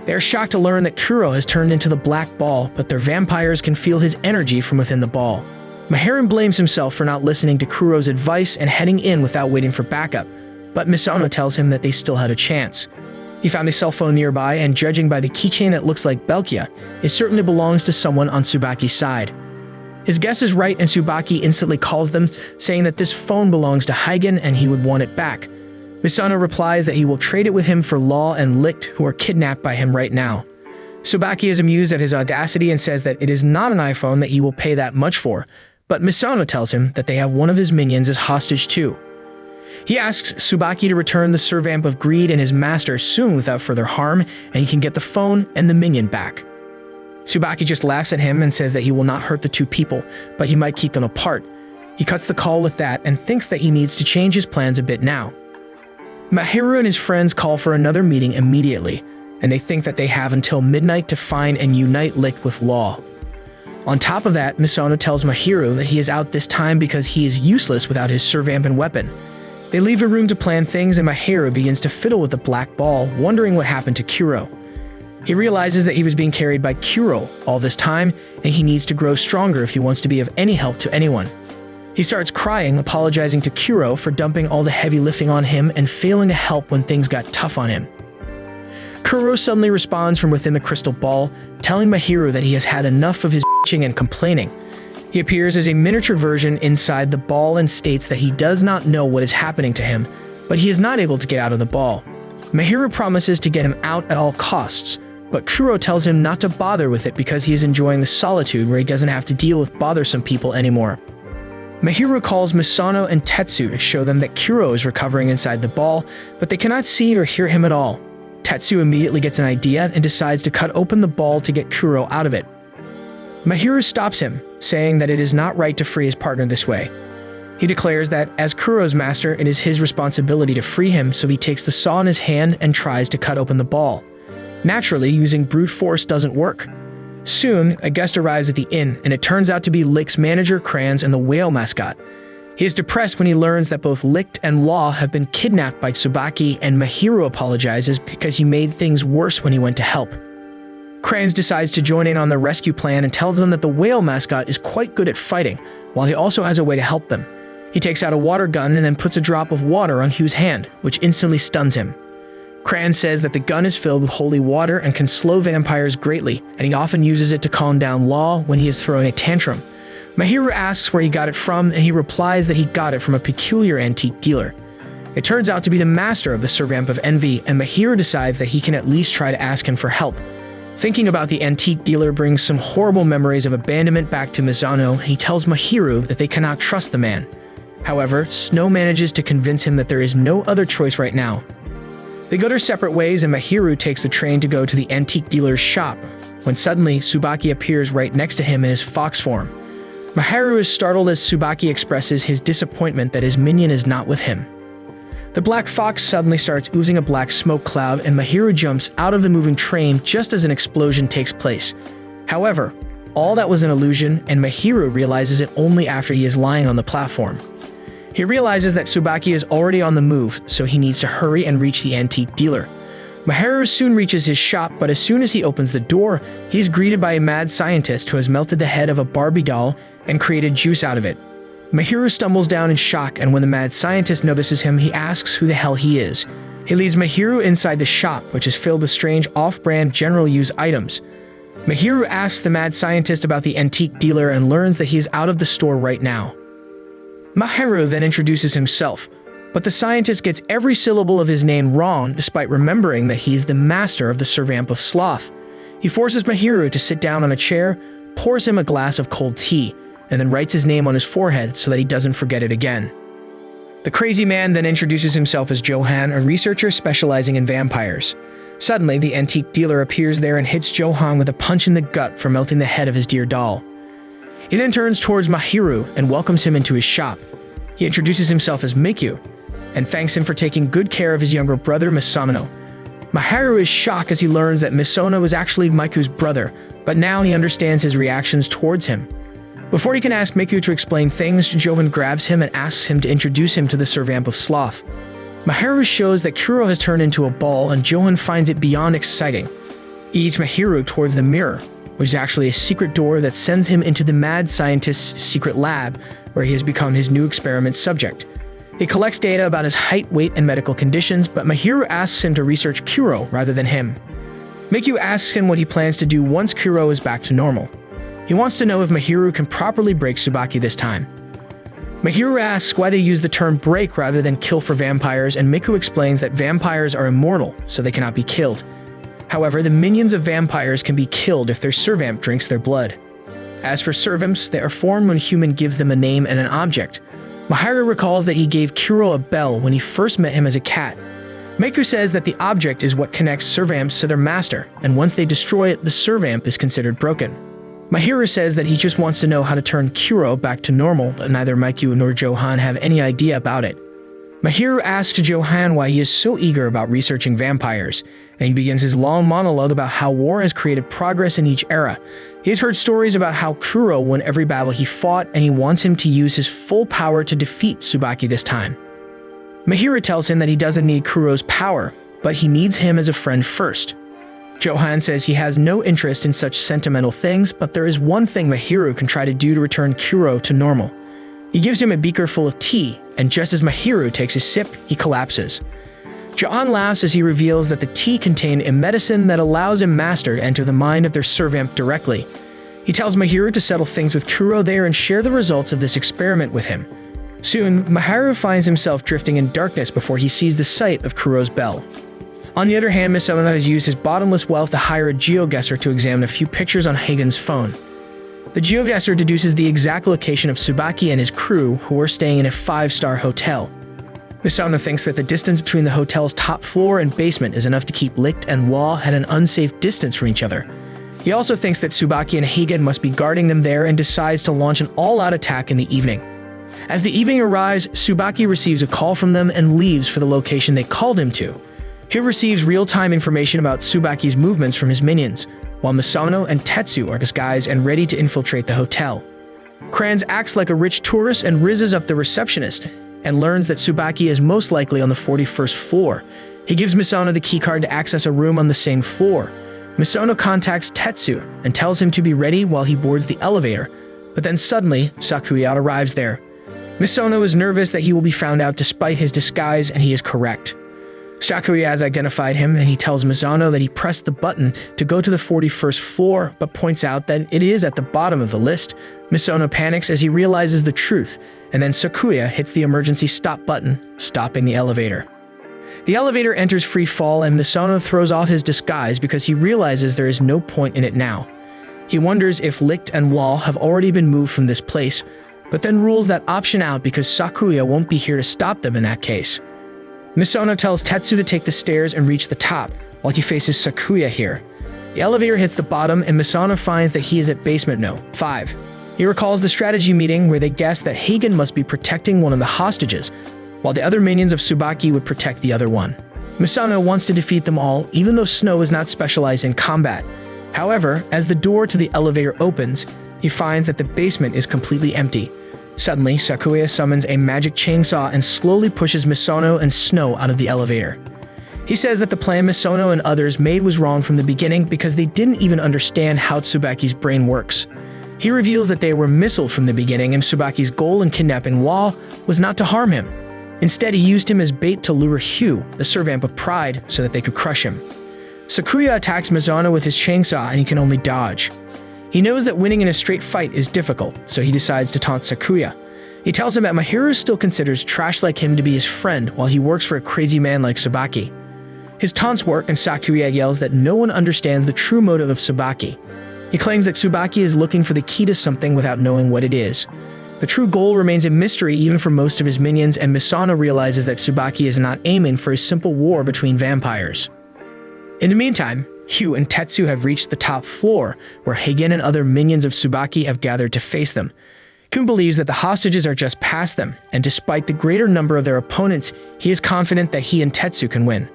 They are shocked to learn that Kuro has turned into the black ball, but their vampires can feel his energy from within the ball. Mahiru blames himself for not listening to Kuro's advice and heading in without waiting for backup, but Misono tells him that they still had a chance. He found a cell phone nearby, and judging by the keychain that looks like Belkia, it certainly belongs to someone on Subaki's side. His guess is right, and Subaki instantly calls them, saying that this phone belongs to Hagen and he would want it back. Misono replies that he will trade it with him for Law and Licht, who are kidnapped by him right now. Subaki is amused at his audacity and says that it is not an iPhone that he will pay that much for, but Misono tells him that they have one of his minions as hostage too. He asks Subaki to return the Servamp of Greed and his master soon without further harm, and he can get the phone and the minion back. Subaki just laughs at him and says that he will not hurt the two people, but he might keep them apart. He cuts the call with that and thinks that he needs to change his plans a bit now. Mahiru and his friends call for another meeting immediately, and they think that they have until midnight to find and unite Licht with Law. On top of that, Misono tells Mahiru that he is out this time because he is useless without his Servamp and weapon. They leave a room to plan things, and Mahiru begins to fiddle with the black ball, wondering what happened to Kuro. He realizes that he was being carried by Kuro all this time, and he needs to grow stronger if he wants to be of any help to anyone. He starts crying, apologizing to Kuro for dumping all the heavy lifting on him and failing to help when things got tough on him. Kuro suddenly responds from within the crystal ball, telling Mahiru that he has had enough of his bitching and complaining. He appears as a miniature version inside the ball and states that he does not know what is happening to him, but he is not able to get out of the ball. Mahiru promises to get him out at all costs, but Kuro tells him not to bother with it because he is enjoying the solitude where he doesn't have to deal with bothersome people anymore. Mahiru calls Misono and Tetsu to show them that Kuro is recovering inside the ball, but they cannot see or hear him at all. Tetsu immediately gets an idea and decides to cut open the ball to get Kuro out of it. Mahiru stops him, saying that it is not right to free his partner this way. He declares that, as Kuro's master, it is his responsibility to free him, so he takes the saw in his hand and tries to cut open the ball. Naturally, using brute force doesn't work. Soon, a guest arrives at the inn, and it turns out to be Licht's manager, Kranz, and the whale mascot. He is depressed when he learns that both Licht and Law have been kidnapped by Subaki, and Mahiru apologizes because he made things worse when he went to help. Kranz decides to join in on the rescue plan and tells them that the whale mascot is quite good at fighting, while he also has a way to help them. He takes out a water gun and then puts a drop of water on Hugh's hand, which instantly stuns him. Kranz says that the gun is filled with holy water and can slow vampires greatly, and he often uses it to calm down Law when he is throwing a tantrum. Mahiru asks where he got it from, and he replies that he got it from a peculiar antique dealer. It turns out to be the master of the Servamp of Envy, and Mahiru decides that he can at least try to ask him for help. Thinking about the antique dealer brings some horrible memories of abandonment back to Misono, and he tells Mahiru that they cannot trust the man. However, Snow manages to convince him that there is no other choice right now. They go their separate ways, and Mahiru takes the train to go to the antique dealer's shop, when suddenly Subaki appears right next to him in his fox form. Mahiru is startled as Subaki expresses his disappointment that his minion is not with him. The black fox suddenly starts oozing a black smoke cloud, and Mahiru jumps out of the moving train just as an explosion takes place. However, all that was an illusion, and Mahiru realizes it only after he is lying on the platform. He realizes that Subaki is already on the move, so he needs to hurry and reach the antique dealer. Mahiru soon reaches his shop, but as soon as he opens the door, he is greeted by a mad scientist who has melted the head of a Barbie doll and created juice out of it. Mahiru stumbles down in shock, and when the mad scientist notices him, he asks who the hell he is. He leads Mahiru inside the shop, which is filled with strange off-brand general-use items. Mahiru asks the mad scientist about the antique dealer and learns that he is out of the store right now. Mahiru then introduces himself, but the scientist gets every syllable of his name wrong despite remembering that he is the master of the Servamp of Sloth. He forces Mahiru to sit down on a chair, pours him a glass of cold tea, and then writes his name on his forehead so that he doesn't forget it again. The crazy man then introduces himself as Johan, a researcher specializing in vampires. Suddenly, the antique dealer appears there and hits Johan with a punch in the gut for melting the head of his dear doll. He then turns towards Mahiru and welcomes him into his shop. He introduces himself as Miku, and thanks him for taking good care of his younger brother, Misono. Mahiru is shocked as he learns that Misono is actually Miku's brother, but now he understands his reactions towards him. Before he can ask Miku to explain things, Johan grabs him and asks him to introduce him to the Servamp of Sloth. Mahiru shows that Kuro has turned into a ball, and Johan finds it beyond exciting. He leads Mahiru towards the mirror, which is actually a secret door that sends him into the mad scientist's secret lab, where he has become his new experiment subject. He collects data about his height, weight, and medical conditions, but Mahiru asks him to research Kuro rather than him. Miku asks him what he plans to do once Kuro is back to normal. He wants to know if Mahiru can properly break Subaki this time. Mahiru asks why they use the term break rather than kill for vampires, and Miku explains that vampires are immortal, so they cannot be killed. However, the minions of vampires can be killed if their servamp drinks their blood. As for servamps, they are formed when a human gives them a name and an object. Mahiru recalls that he gave Kuro a bell when he first met him as a cat. Mahiru says that the object is what connects servamps to their master, and once they destroy it, the servamp is considered broken. Mahiru says that he just wants to know how to turn Kuro back to normal, but neither Mahiru nor Johan have any idea about it. Mahiru asks Johan why he is so eager about researching vampires, and he begins his long monologue about how war has created progress in each era. He has heard stories about how Kuro won every battle he fought, and he wants him to use his full power to defeat Subaki this time. Mahiru tells him that he doesn't need Kuro's power, but he needs him as a friend first. Johan says he has no interest in such sentimental things, but there is one thing Mahiru can try to do to return Kuro to normal. He gives him a beaker full of tea, and just as Mahiru takes a sip, he collapses. Johan laughs as he reveals that the tea contained a medicine that allows a master to enter the mind of their servamp directly. He tells Mahiru to settle things with Kuro there and share the results of this experiment with him. Soon, Mahiru finds himself drifting in darkness before he sees the sight of Kuro's bell. On the other hand, Misono has used his bottomless wealth to hire a geoguesser to examine a few pictures on Hagen's phone. The geoguesser deduces the exact location of Subaki and his crew, who were staying in a 5-star hotel. Misono thinks that the distance between the hotel's top floor and basement is enough to keep Licht and Wall at an unsafe distance from each other. He also thinks that Subaki and Hagen must be guarding them there and decides to launch an all-out attack in the evening. As the evening arrives, Subaki receives a call from them and leaves for the location they called him to. He receives real-time information about Subaki's movements from his minions, while Misono and Tetsu are disguised and ready to infiltrate the hotel. Kranz acts like a rich tourist and rizzes up the receptionist, and learns that Subaki is most likely on the 41st floor. He gives Misono the keycard to access a room on the same floor. Misono contacts Tetsu and tells him to be ready while he boards the elevator, but then suddenly, Sakuya arrives there. Misono is nervous that he will be found out despite his disguise, and he is correct. Sakuya has identified him, and he tells Misono that he pressed the button to go to the 41st floor, but points out that it is at the bottom of the list. Misono panics as he realizes the truth, and then Sakuya hits the emergency stop button, stopping the elevator. The elevator enters free fall, and Misono throws off his disguise because he realizes there is no point in it now. He wonders if Licht and Wall have already been moved from this place, but then rules that option out because Sakuya won't be here to stop them in that case. Misono tells Tetsu to take the stairs and reach the top, while he faces Sakuya here. The elevator hits the bottom, and Misono finds that he is at basement No. 5. He recalls the strategy meeting where they guessed that Hagen must be protecting one of the hostages, while the other minions of Subaki would protect the other one. Misono wants to defeat them all, even though Snow is not specialized in combat. However, as the door to the elevator opens, he finds that the basement is completely empty. Suddenly, Sakuya summons a magic chainsaw and slowly pushes Misono and Snow out of the elevator. He says that the plan Misono and others made was wrong from the beginning because they didn't even understand how Tsubaki's brain works. He reveals that they were missiled from the beginning, and Subaki's goal in kidnapping Wall was not to harm him. Instead, he used him as bait to lure Hugh, the servamp of pride, so that they could crush him. Sakuya attacks Misono with his chainsaw, and he can only dodge. He knows that winning in a straight fight is difficult, so he decides to taunt Sakuya. He tells him that Mahiru still considers trash like him to be his friend while he works for a crazy man like Subaki. His taunts work, and Sakuya yells that no one understands the true motive of Subaki. He claims that Subaki is looking for the key to something without knowing what it is. The true goal remains a mystery even for most of his minions, and Misono realizes that Subaki is not aiming for a simple war between vampires. In the meantime, Hugh and Tetsu have reached the top floor, where Hagen and other minions of Subaki have gathered to face them. Kun believes that the hostages are just past them, and despite the greater number of their opponents, he is confident that he and Tetsu can win.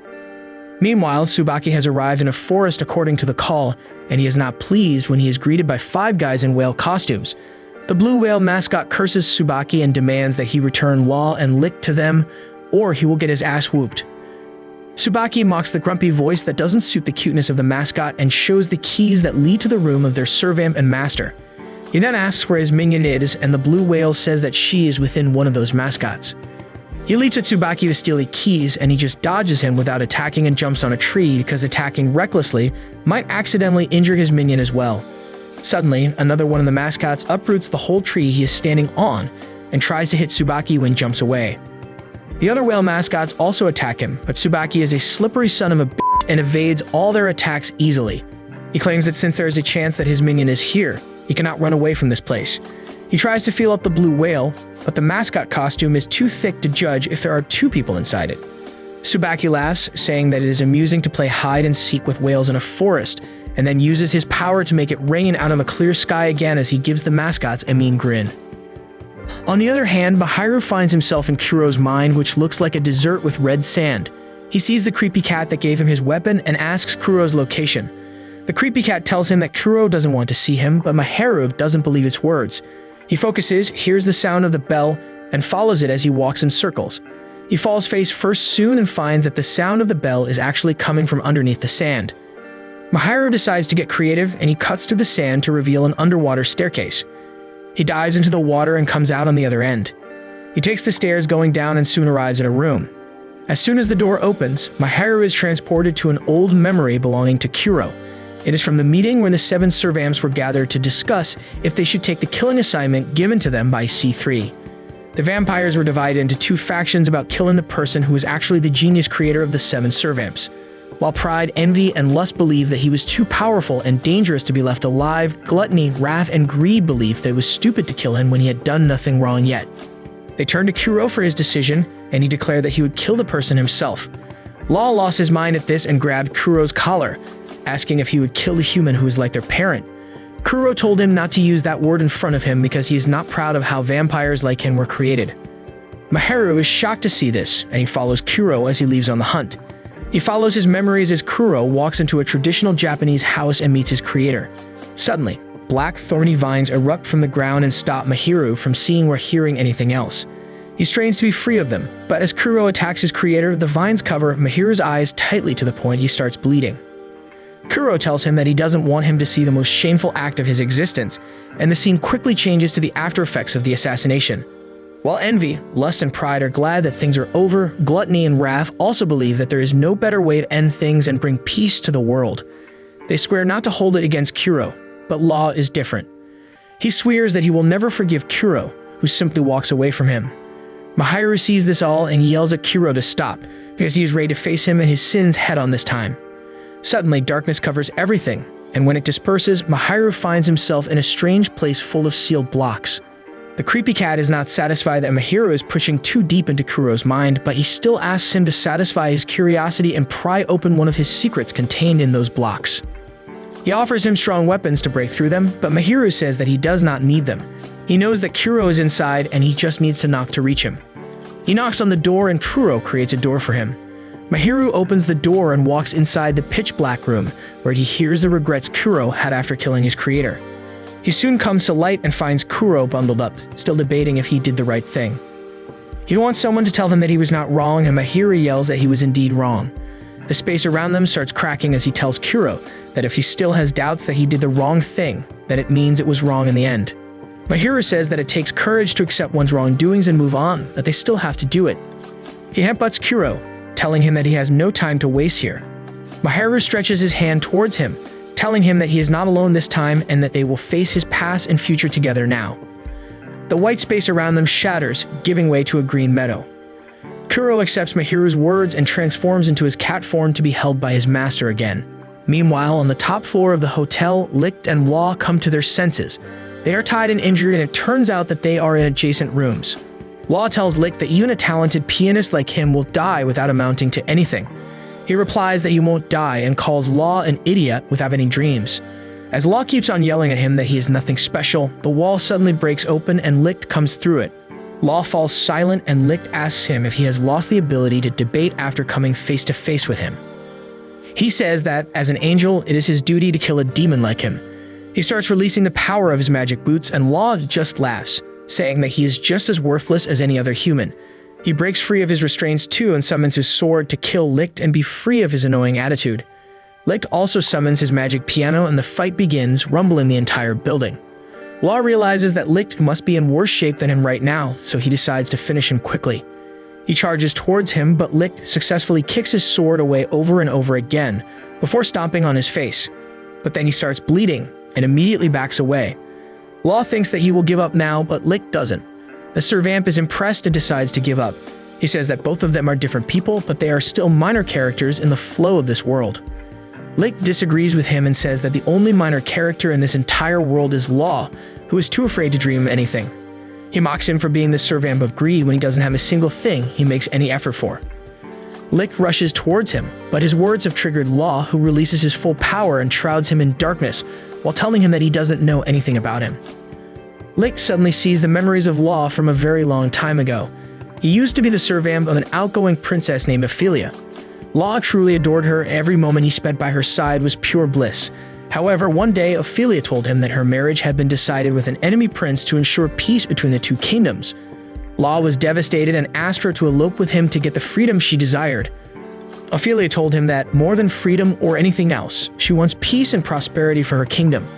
Meanwhile, Subaki has arrived in a forest according to the call, and he is not pleased when he is greeted by 5 guys in whale costumes. The blue whale mascot curses Subaki and demands that he return Wall and Licht to them, or he will get his ass whooped. Subaki mocks the grumpy voice that doesn't suit the cuteness of the mascot and shows the keys that lead to the room of their servamp and master. He then asks where his minion is, and the blue whale says that she is within one of those mascots. He leaps at Subaki to steal the keys, and he just dodges him without attacking and jumps on a tree because attacking recklessly might accidentally injure his minion as well. Suddenly, another one of the mascots uproots the whole tree he is standing on and tries to hit Subaki when he jumps away. The other whale mascots also attack him, but Subaki is a slippery son of a bitch and evades all their attacks easily. He claims that since there is a chance that his minion is here, He cannot run away from this place. He tries to feel up the blue whale, but the mascot costume is too thick to judge if there are two people inside it. Subaki laughs, saying that it is amusing to play hide and seek with whales in a forest, and then uses his power to make it rain out of a clear sky again as he gives the mascots a mean grin. On the other hand, Mahiru finds himself in Kuro's mind, which looks like a desert with red sand. He sees the creepy cat that gave him his weapon and asks Kuro's location. The creepy cat tells him that Kuro doesn't want to see him, but Mahiru doesn't believe its words. He focuses, hears the sound of the bell, and follows it as he walks in circles. He falls face first soon and finds that the sound of the bell is actually coming from underneath the sand. Mahiru decides to get creative, and he cuts through the sand to reveal an underwater staircase. He dives into the water and comes out on the other end. He takes the stairs going down and soon arrives at a room. As soon as the door opens, Mahiru is transported to an old memory belonging to Kuro. It is from the meeting when the 7 servamps were gathered to discuss if they should take the killing assignment given to them by C3. The vampires were divided into 2 factions about killing the person who was actually the genius creator of the 7 servamps. While pride, envy, and lust believed that he was too powerful and dangerous to be left alive, gluttony, wrath, and greed believed that it was stupid to kill him when he had done nothing wrong yet. They turned to Kuro for his decision, and he declared that he would kill the person himself. Law lost his mind at this and grabbed Kuro's collar, asking if he would kill the human who was like their parent. Kuro told him not to use that word in front of him because he is not proud of how vampires like him were created. Mahiru is shocked to see this, and he follows Kuro as he leaves on the hunt. He follows his memories as Kuro walks into a traditional Japanese house and meets his creator. Suddenly, black thorny vines erupt from the ground and stop Mahiru from seeing or hearing anything else. He strains to be free of them, but as Kuro attacks his creator, the vines cover Mahiru's eyes tightly to the point he starts bleeding. Kuro tells him that he doesn't want him to see the most shameful act of his existence, and the scene quickly changes to the after effects of the assassination. While envy, lust, and pride are glad that things are over, gluttony and wrath also believe that there is no better way to end things and bring peace to the world. They swear not to hold it against Kuro, but Law is different. He swears that he will never forgive Kuro, who simply walks away from him. Mahiru sees this all and yells at Kuro to stop, because he is ready to face him and his sins head-on this time. Suddenly, darkness covers everything, and when it disperses, Mahiru finds himself in a strange place full of sealed blocks. The creepy cat is not satisfied that Mahiru is pushing too deep into Kuro's mind, but he still asks him to satisfy his curiosity and pry open one of his secrets contained in those blocks. He offers him strong weapons to break through them, but Mahiru says that he does not need them. He knows that Kuro is inside and he just needs to knock to reach him. He knocks on the door and Kuro creates a door for him. Mahiru opens the door and walks inside the pitch-black room, where he hears the regrets Kuro had after killing his creator. He soon comes to light and finds Kuro bundled up, still debating if he did the right thing. He wants someone to tell him that he was not wrong, and Mahiru yells that he was indeed wrong. The space around them starts cracking as he tells Kuro that if he still has doubts that he did the wrong thing, then it means it was wrong in the end. Mahiru says that it takes courage to accept one's wrongdoings and move on, but they still have to do it. He headbutts Kuro, telling him that he has no time to waste here. Mahiru stretches his hand towards him, telling him that he is not alone this time and that they will face his past and future together now. The white space around them shatters, giving way to a green meadow. Kuro accepts Mahiru's words and transforms into his cat form to be held by his master again. Meanwhile, on the top floor of the hotel, Licht and Law come to their senses. They are tied and injured, and it turns out that they are in adjacent rooms. Law tells Licht that even a talented pianist like him will die without amounting to anything. He replies that he won't die and calls Law an idiot without any dreams. As Law keeps on yelling at him that he is nothing special, the wall suddenly breaks open and Licht comes through it. Law falls silent and Licht asks him if he has lost the ability to debate after coming face to face with him. He says that, as an angel, it is his duty to kill a demon like him. He starts releasing the power of his magic boots and Law just laughs, saying that he is just as worthless as any other human. He breaks free of his restraints too and summons his sword to kill Licht and be free of his annoying attitude. Licht also summons his magic piano and the fight begins, rumbling the entire building. Law realizes that Licht must be in worse shape than him right now, so he decides to finish him quickly. He charges towards him, but Licht successfully kicks his sword away over and over again, before stomping on his face. But then he starts bleeding and immediately backs away. Law thinks that he will give up now, but Licht doesn't. The Servamp is impressed and decides to give up. He says that both of them are different people, but they are still minor characters in the flow of this world. Licht disagrees with him and says that the only minor character in this entire world is Law, who is too afraid to dream of anything. He mocks him for being the servamp of greed when he doesn't have a single thing he makes any effort for. Licht rushes towards him, but his words have triggered Law, who releases his full power and shrouds him in darkness while telling him that he doesn't know anything about him. Licht suddenly sees the memories of Law from a very long time ago. He used to be the servamp of an outgoing princess named Ophelia. Law truly adored her, and every moment he spent by her side was pure bliss. However, one day Ophelia told him that her marriage had been decided with an enemy prince to ensure peace between the two kingdoms. Law was devastated and asked her to elope with him to get the freedom she desired. Ophelia told him that, more than freedom or anything else, she wants peace and prosperity for her kingdom.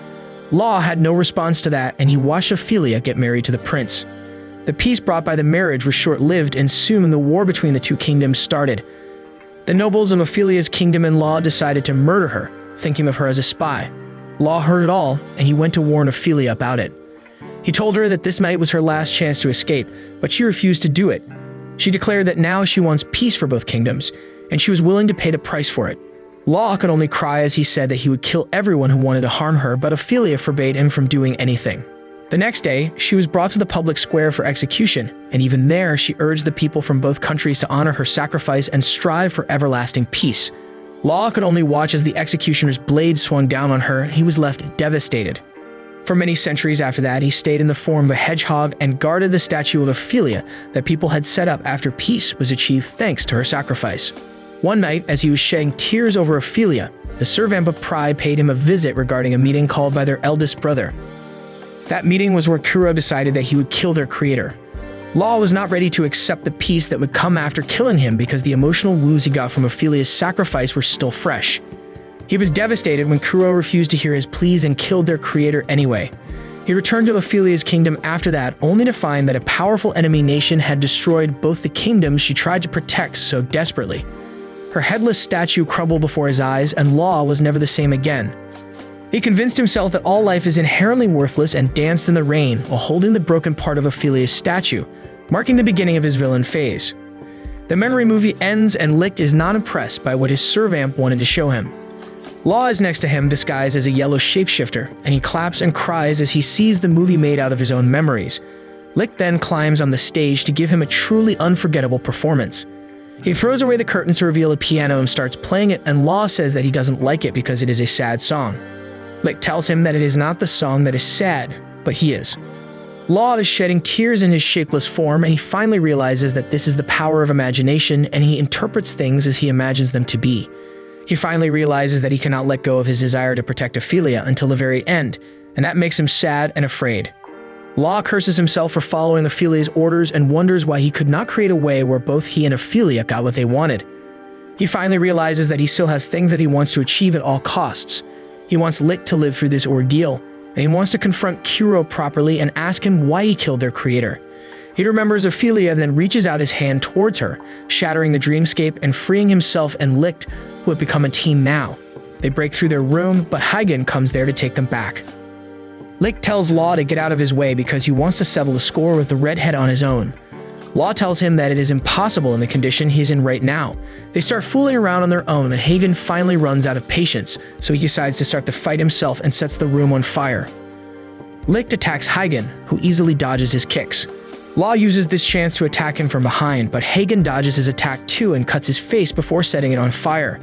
Law had no response to that, and he watched Ophelia get married to the prince. The peace brought by the marriage was short-lived, and soon the war between the two kingdoms started. The nobles of Ophelia's kingdom and Law decided to murder her, thinking of her as a spy. Law heard it all, and he went to warn Ophelia about it. He told her that this night was her last chance to escape, but she refused to do it. She declared that now she wants peace for both kingdoms, and she was willing to pay the price for it. Law could only cry as he said that he would kill everyone who wanted to harm her, but Ophelia forbade him from doing anything. The next day, she was brought to the public square for execution, and even there she urged the people from both countries to honor her sacrifice and strive for everlasting peace. Law could only watch as the executioner's blade swung down on her, and he was left devastated. For many centuries after that, he stayed in the form of a hedgehog and guarded the statue of Ophelia that people had set up after peace was achieved thanks to her sacrifice. One night, as he was shedding tears over Ophelia, the servamp of pride paid him a visit regarding a meeting called by their eldest brother. That meeting was where Kuro decided that he would kill their creator. Law was not ready to accept the peace that would come after killing him because the emotional wounds he got from Ophelia's sacrifice were still fresh. He was devastated when Kuro refused to hear his pleas and killed their creator anyway. He returned to Ophelia's kingdom after that, only to find that a powerful enemy nation had destroyed both the kingdoms she tried to protect so desperately. Her headless statue crumbled before his eyes, and Law was never the same again. He convinced himself that all life is inherently worthless and danced in the rain while holding the broken part of Ophelia's statue, marking the beginning of his villain phase. The memory movie ends and Licht is not impressed by what his servamp wanted to show him. Law is next to him disguised as a yellow shapeshifter, and he claps and cries as he sees the movie made out of his own memories. Licht then climbs on the stage to give him a truly unforgettable performance. He throws away the curtains to reveal a piano and starts playing it, and Law says that he doesn't like it because it is a sad song. Licht tells him that it is not the song that is sad, but he is. Law is shedding tears in his shapeless form, and he finally realizes that this is the power of imagination, and he interprets things as he imagines them to be. He finally realizes that he cannot let go of his desire to protect Ophelia until the very end, and that makes him sad and afraid. Law curses himself for following Ophelia's orders and wonders why he could not create a way where both he and Ophelia got what they wanted. He finally realizes that he still has things that he wants to achieve at all costs. He wants Licht to live through this ordeal, and he wants to confront Kuro properly and ask him why he killed their creator. He remembers Ophelia and then reaches out his hand towards her, shattering the dreamscape and freeing himself and Licht, who have become a team now. They break through their room, but Hagen comes there to take them back. Licht tells Law to get out of his way because he wants to settle the score with the redhead on his own. Law tells him that it is impossible in the condition he's in right now. They start fooling around on their own, and Hagen finally runs out of patience, so he decides to start the fight himself and sets the room on fire. Licht attacks Hagen, who easily dodges his kicks. Law uses this chance to attack him from behind, but Hagen dodges his attack too and cuts his face before setting it on fire.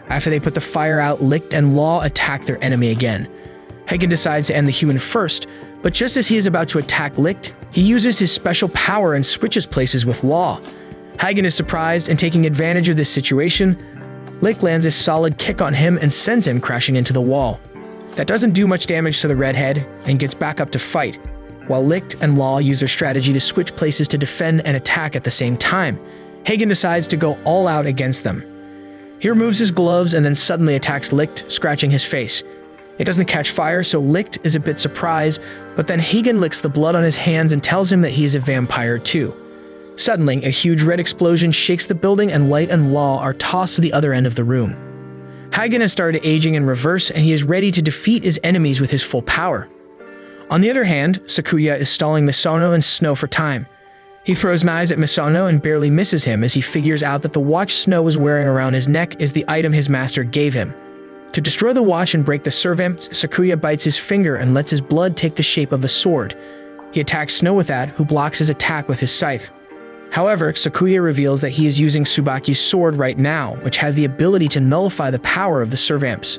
After they put the fire out, Licht and Law attack their enemy again. Hagen decides to end the human first, but just as he is about to attack Licht, he uses his special power and switches places with Law. Hagen is surprised, and taking advantage of this situation, Licht lands a solid kick on him and sends him crashing into the wall. That doesn't do much damage to the redhead, and gets back up to fight, while Licht and Law use their strategy to switch places to defend and attack at the same time. Hagen decides to go all out against them. He removes his gloves and then suddenly attacks Licht, scratching his face. It doesn't catch fire, so Licht is a bit surprised, but then Hagen licks the blood on his hands and tells him that he is a vampire too. Suddenly, a huge red explosion shakes the building, and Light and Law are tossed to the other end of the room. Hagen has started aging in reverse, and he is ready to defeat his enemies with his full power. On the other hand, Sakuya is stalling Misono and Snow for time. He throws knives at Misono and barely misses him as he figures out that the watch Snow was wearing around his neck is the item his master gave him. To destroy the watch and break the servamp, Sakuya bites his finger and lets his blood take the shape of a sword. He attacks Snow with that, who blocks his attack with his scythe. However, Sakuya reveals that he is using Subaki's sword right now, which has the ability to nullify the power of the servamps.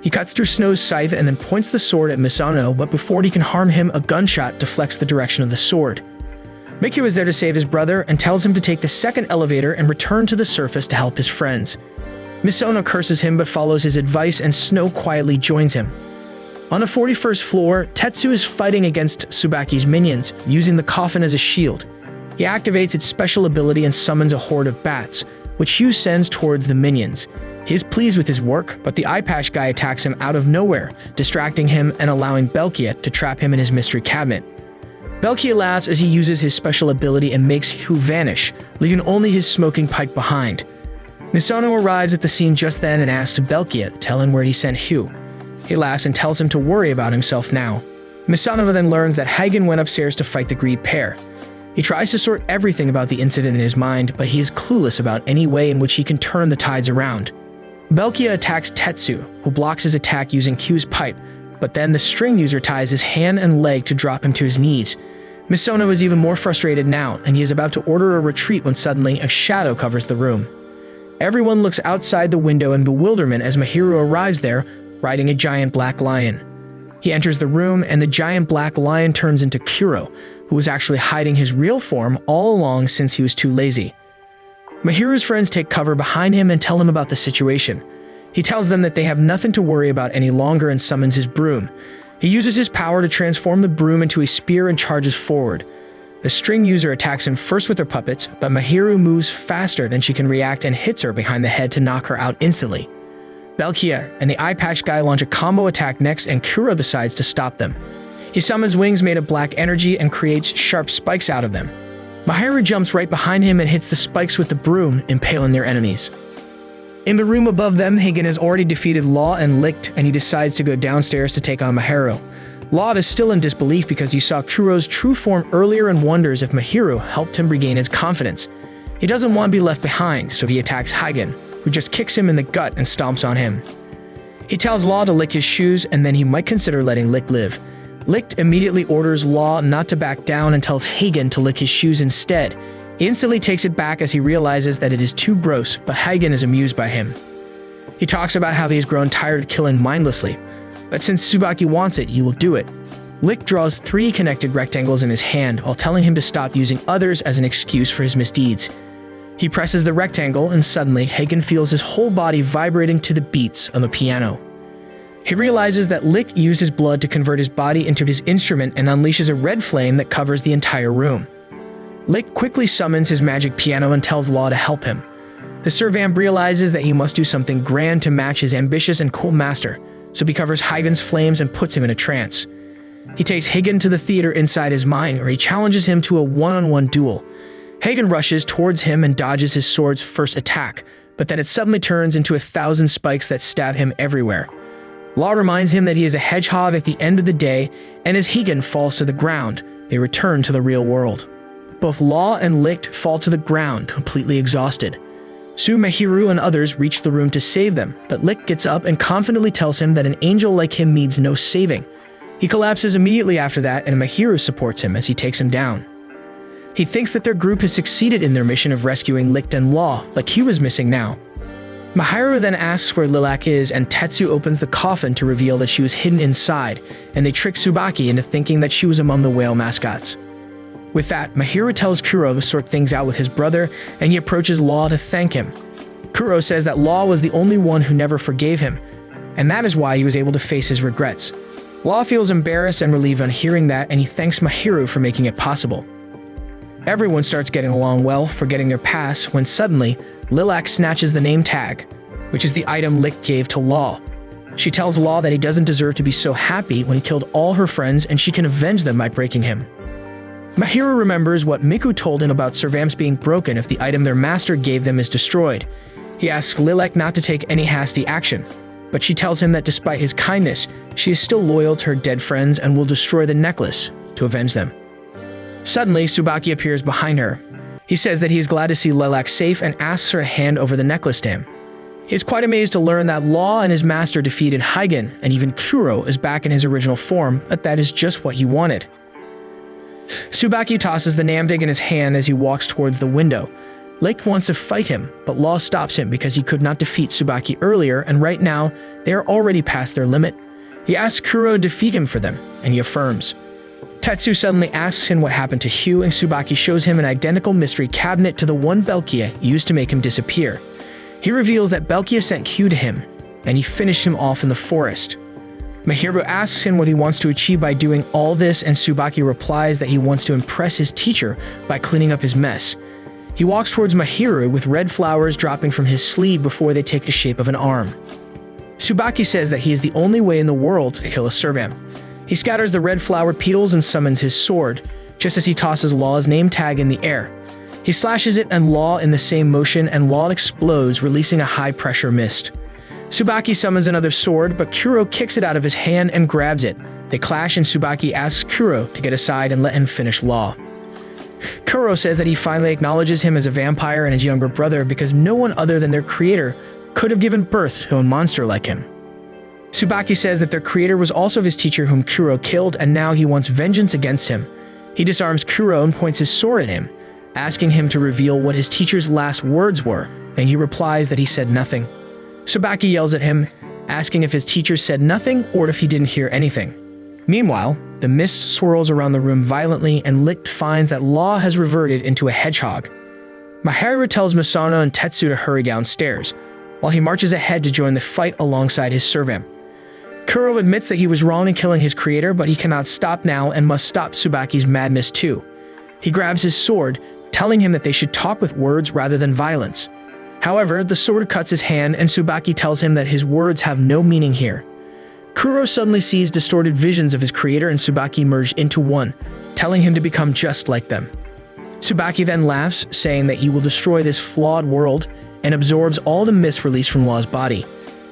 He cuts through Snow's scythe and then points the sword at Misono, but before he can harm him, a gunshot deflects the direction of the sword. Miku is there to save his brother and tells him to take the second elevator and return to the surface to help his friends. Misono curses him but follows his advice, and Snow quietly joins him. On the 41st floor, Tetsu is fighting against Subaki's minions, using the coffin as a shield. He activates its special ability and summons a horde of bats, which Hugh sends towards the minions. He is pleased with his work, but the eye patch guy attacks him out of nowhere, distracting him and allowing Belkia to trap him in his mystery cabinet. Belkia laughs as he uses his special ability and makes Hugh vanish, leaving only his smoking pipe behind. Misono arrives at the scene just then and asks Belkia to tell him where he sent Hugh. He laughs and tells him to worry about himself now. Misono then learns that Hagen went upstairs to fight the Greed Pair. He tries to sort everything about the incident in his mind, but he is clueless about any way in which he can turn the tides around. Belkia attacks Tetsu, who blocks his attack using Hugh's pipe, but then the string user ties his hand and leg to drop him to his knees. Misono is even more frustrated now, and he is about to order a retreat when suddenly a shadow covers the room. Everyone looks outside the window in bewilderment as Mahiru arrives there, riding a giant black lion. He enters the room, and the giant black lion turns into Kuro, who was actually hiding his real form all along since he was too lazy. Mahiru's friends take cover behind him and tell him about the situation. He tells them that they have nothing to worry about any longer and summons his broom. He uses his power to transform the broom into a spear and charges forward. The string user attacks him first with her puppets, but Mahiru moves faster than she can react and hits her behind the head to knock her out instantly. Belkia and the eye patch guy launch a combo attack next, and Kuro decides to stop them. He summons wings made of black energy and creates sharp spikes out of them. Mahiru jumps right behind him and hits the spikes with the broom, impaling their enemies. In the room above them, Hagen has already defeated Law and Licht, and he decides to go downstairs to take on Mahiru. Law is still in disbelief because he saw Kuro's true form earlier and wonders if Mahiru helped him regain his confidence. He doesn't want to be left behind, so he attacks Hagen, who just kicks him in the gut and stomps on him. He tells Law to lick his shoes, and then he might consider letting Licht live. Licht immediately orders Law not to back down and tells Hagen to lick his shoes instead. He instantly takes it back as he realizes that it is too gross, but Hagen is amused by him. He talks about how he has grown tired of killing mindlessly, but since Subaki wants it, he will do it. Licht draws 3 connected rectangles in his hand while telling him to stop using others as an excuse for his misdeeds. He presses the rectangle, and suddenly Hagen feels his whole body vibrating to the beats of a piano. He realizes that Licht used his blood to convert his body into his instrument and unleashes a red flame that covers the entire room. Licht quickly summons his magic piano and tells Law to help him. The Servamp realizes that he must do something grand to match his ambitious and cool master, so he covers Hagen's flames and puts him in a trance. He takes Hagen to the theater inside his mind, where he challenges him to a one-on-one duel. Hagen rushes towards him and dodges his sword's first attack, but then it suddenly turns into 1,000 spikes that stab him everywhere. Law reminds him that he is a hedgehog at the end of the day, and as Hagen falls to the ground, they return to the real world. Both Law and Licht fall to the ground, completely exhausted. Soon Mahiru and others reach the room to save them, but Licht gets up and confidently tells him that an angel like him needs no saving. He collapses immediately after that, and Mahiru supports him as he takes him down. He thinks that their group has succeeded in their mission of rescuing Licht and Law, but Q is missing now. Mahiru then asks where Lilac is, and Tetsu opens the coffin to reveal that she was hidden inside, and they trick Subaki into thinking that she was among the whale mascots. With that, Mahiru tells Kuro to sort things out with his brother, and he approaches Law to thank him. Kuro says that Law was the only one who never forgave him, and that is why he was able to face his regrets. Law feels embarrassed and relieved on hearing that, and he thanks Mahiru for making it possible. Everyone starts getting along well, forgetting their past, when suddenly, Lilac snatches the name tag, which is the item Licht gave to Law. She tells Law that he doesn't deserve to be so happy when he killed all her friends, and she can avenge them by breaking him. Mahiru remembers what Miku told him about servamps being broken if the item their master gave them is destroyed. He asks Lilac not to take any hasty action, but she tells him that despite his kindness, she is still loyal to her dead friends and will destroy the necklace to avenge them. Suddenly, Subaki appears behind her. He says that he is glad to see Lilac safe and asks her to hand over the necklace to him. He is quite amazed to learn that Law and his master defeated Hagen, and even Kuro is back in his original form, but that is just what he wanted. Subaki tosses the namdig in his hand as he walks towards the window. Lake wants to fight him, but Law stops him because he could not defeat Subaki earlier, and right now, they are already past their limit. He asks Kuro to defeat him for them, and he affirms. Tetsu suddenly asks him what happened to Hugh, and Subaki shows him an identical mystery cabinet to the one Belkia used to make him disappear. He reveals that Belkia sent Hugh to him, and he finished him off in the forest. Mahiru asks him what he wants to achieve by doing all this, and Subaki replies that he wants to impress his teacher by cleaning up his mess. He walks towards Mahiru with red flowers dropping from his sleeve before they take the shape of an arm. Subaki says that he is the only way in the world to kill a servamp. He scatters the red flower petals and summons his sword, just as he tosses Law's name tag in the air. He slashes it and Law in the same motion, and Law explodes, releasing a high-pressure mist. Subaki summons another sword, but Kuro kicks it out of his hand and grabs it. They clash, and Subaki asks Kuro to get aside and let him finish Law. Kuro says that he finally acknowledges him as a vampire and his younger brother because no one other than their creator could have given birth to a monster like him. Subaki says that their creator was also his teacher whom Kuro killed, and now he wants vengeance against him. He disarms Kuro and points his sword at him, asking him to reveal what his teacher's last words were, and he replies that he said nothing. Subaki yells at him, asking if his teacher said nothing or if he didn't hear anything. Meanwhile, the mist swirls around the room violently, and Licht finds that Law has reverted into a hedgehog. Mahiru tells Masano and Tetsu to hurry downstairs, while he marches ahead to join the fight alongside his servant. Kuro admits that he was wrong in killing his creator, but he cannot stop now and must stop Subaki's madness too. He grabs his sword, telling him that they should talk with words rather than violence. However, the sword cuts his hand, and Subaki tells him that his words have no meaning here. Kuro suddenly sees distorted visions of his creator and Subaki merge into one, telling him to become just like them. Subaki then laughs, saying that he will destroy this flawed world, and absorbs all the mist released from Law's body.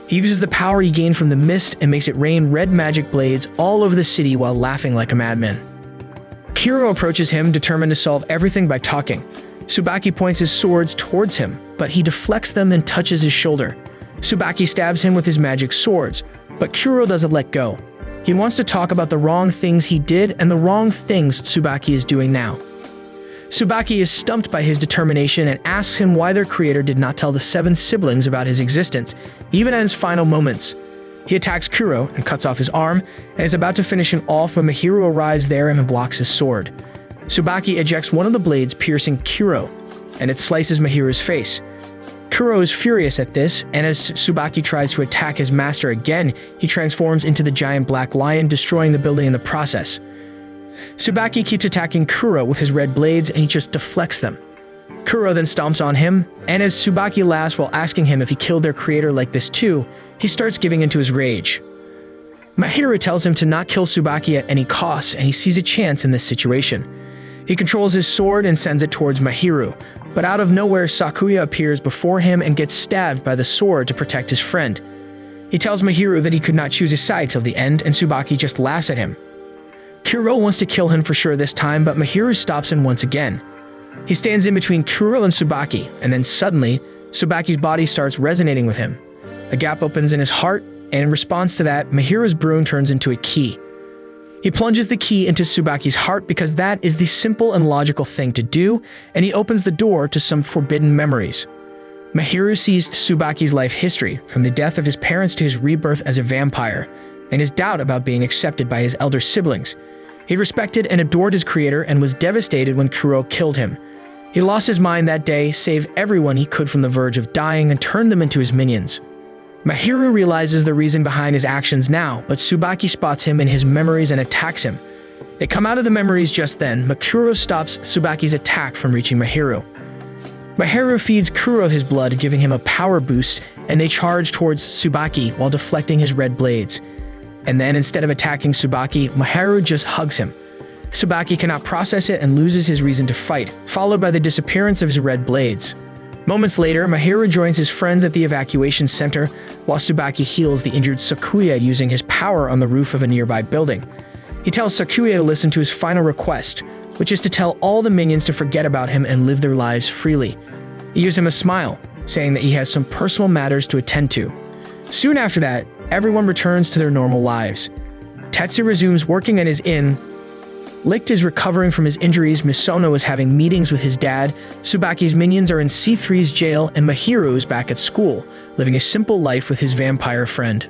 He uses the power he gained from the mist and makes it rain red magic blades all over the city while laughing like a madman. Kuro approaches him, determined to solve everything by talking. Subaki points his swords towards him, but he deflects them and touches his shoulder. Subaki stabs him with his magic swords, but Kuro doesn't let go. He wants to talk about the wrong things he did and the wrong things Subaki is doing now. Subaki is stumped by his determination and asks him why their creator did not tell the 7 siblings about his existence, even at his final moments. He attacks Kuro and cuts off his arm, and is about to finish him off when Mahiru arrives there and blocks his sword. Subaki ejects one of the blades, piercing Kuro, and it slices Mahiru's face. Kuro is furious at this, and as Subaki tries to attack his master again, he transforms into the giant black lion, destroying the building in the process. Subaki keeps attacking Kuro with his red blades, and he just deflects them. Kuro then stomps on him, and as Subaki laughs while asking him if he killed their creator like this too, he starts giving into his rage. Mahiru tells him to not kill Subaki at any cost, and he sees a chance in this situation. He controls his sword and sends it towards Mahiru, but out of nowhere Sakuya appears before him and gets stabbed by the sword to protect his friend. He tells Mahiru that he could not choose his side till the end, and Subaki just laughs at him. Kuro wants to kill him for sure this time, but Mahiru stops him once again. He stands in between Kuro and Subaki, and then suddenly, Subaki's body starts resonating with him. A gap opens in his heart, and in response to that, Mahiru's broom turns into a key. He plunges the key into Subaki's heart because that is the simple and logical thing to do, and he opens the door to some forbidden memories. Mahiru sees Subaki's life history, from the death of his parents to his rebirth as a vampire, and his doubt about being accepted by his elder siblings. He respected and adored his creator and was devastated when Kuro killed him. He lost his mind that day, saved everyone he could from the verge of dying, and turned them into his minions. Mahiru realizes the reason behind his actions now, but Subaki spots him in his memories and attacks him. They come out of the memories just then, but Kuro stops Subaki's attack from reaching Mahiru. Mahiru feeds Kuro his blood, giving him a power boost, and they charge towards Subaki while deflecting his red blades. And then, instead of attacking Subaki, Mahiru just hugs him. Subaki cannot process it and loses his reason to fight, followed by the disappearance of his red blades. Moments later, Mahiru joins his friends at the evacuation center, while Subaki heals the injured Sakuya using his power on the roof of a nearby building. He tells Sakuya to listen to his final request, which is to tell all the minions to forget about him and live their lives freely. He gives him a smile, saying that he has some personal matters to attend to. Soon after that, everyone returns to their normal lives. Tetsu resumes working at his inn. Licht is recovering from his injuries, Misono is having meetings with his dad, Subaki's minions are in C3's jail, and Mahiru is back at school, living a simple life with his vampire friend.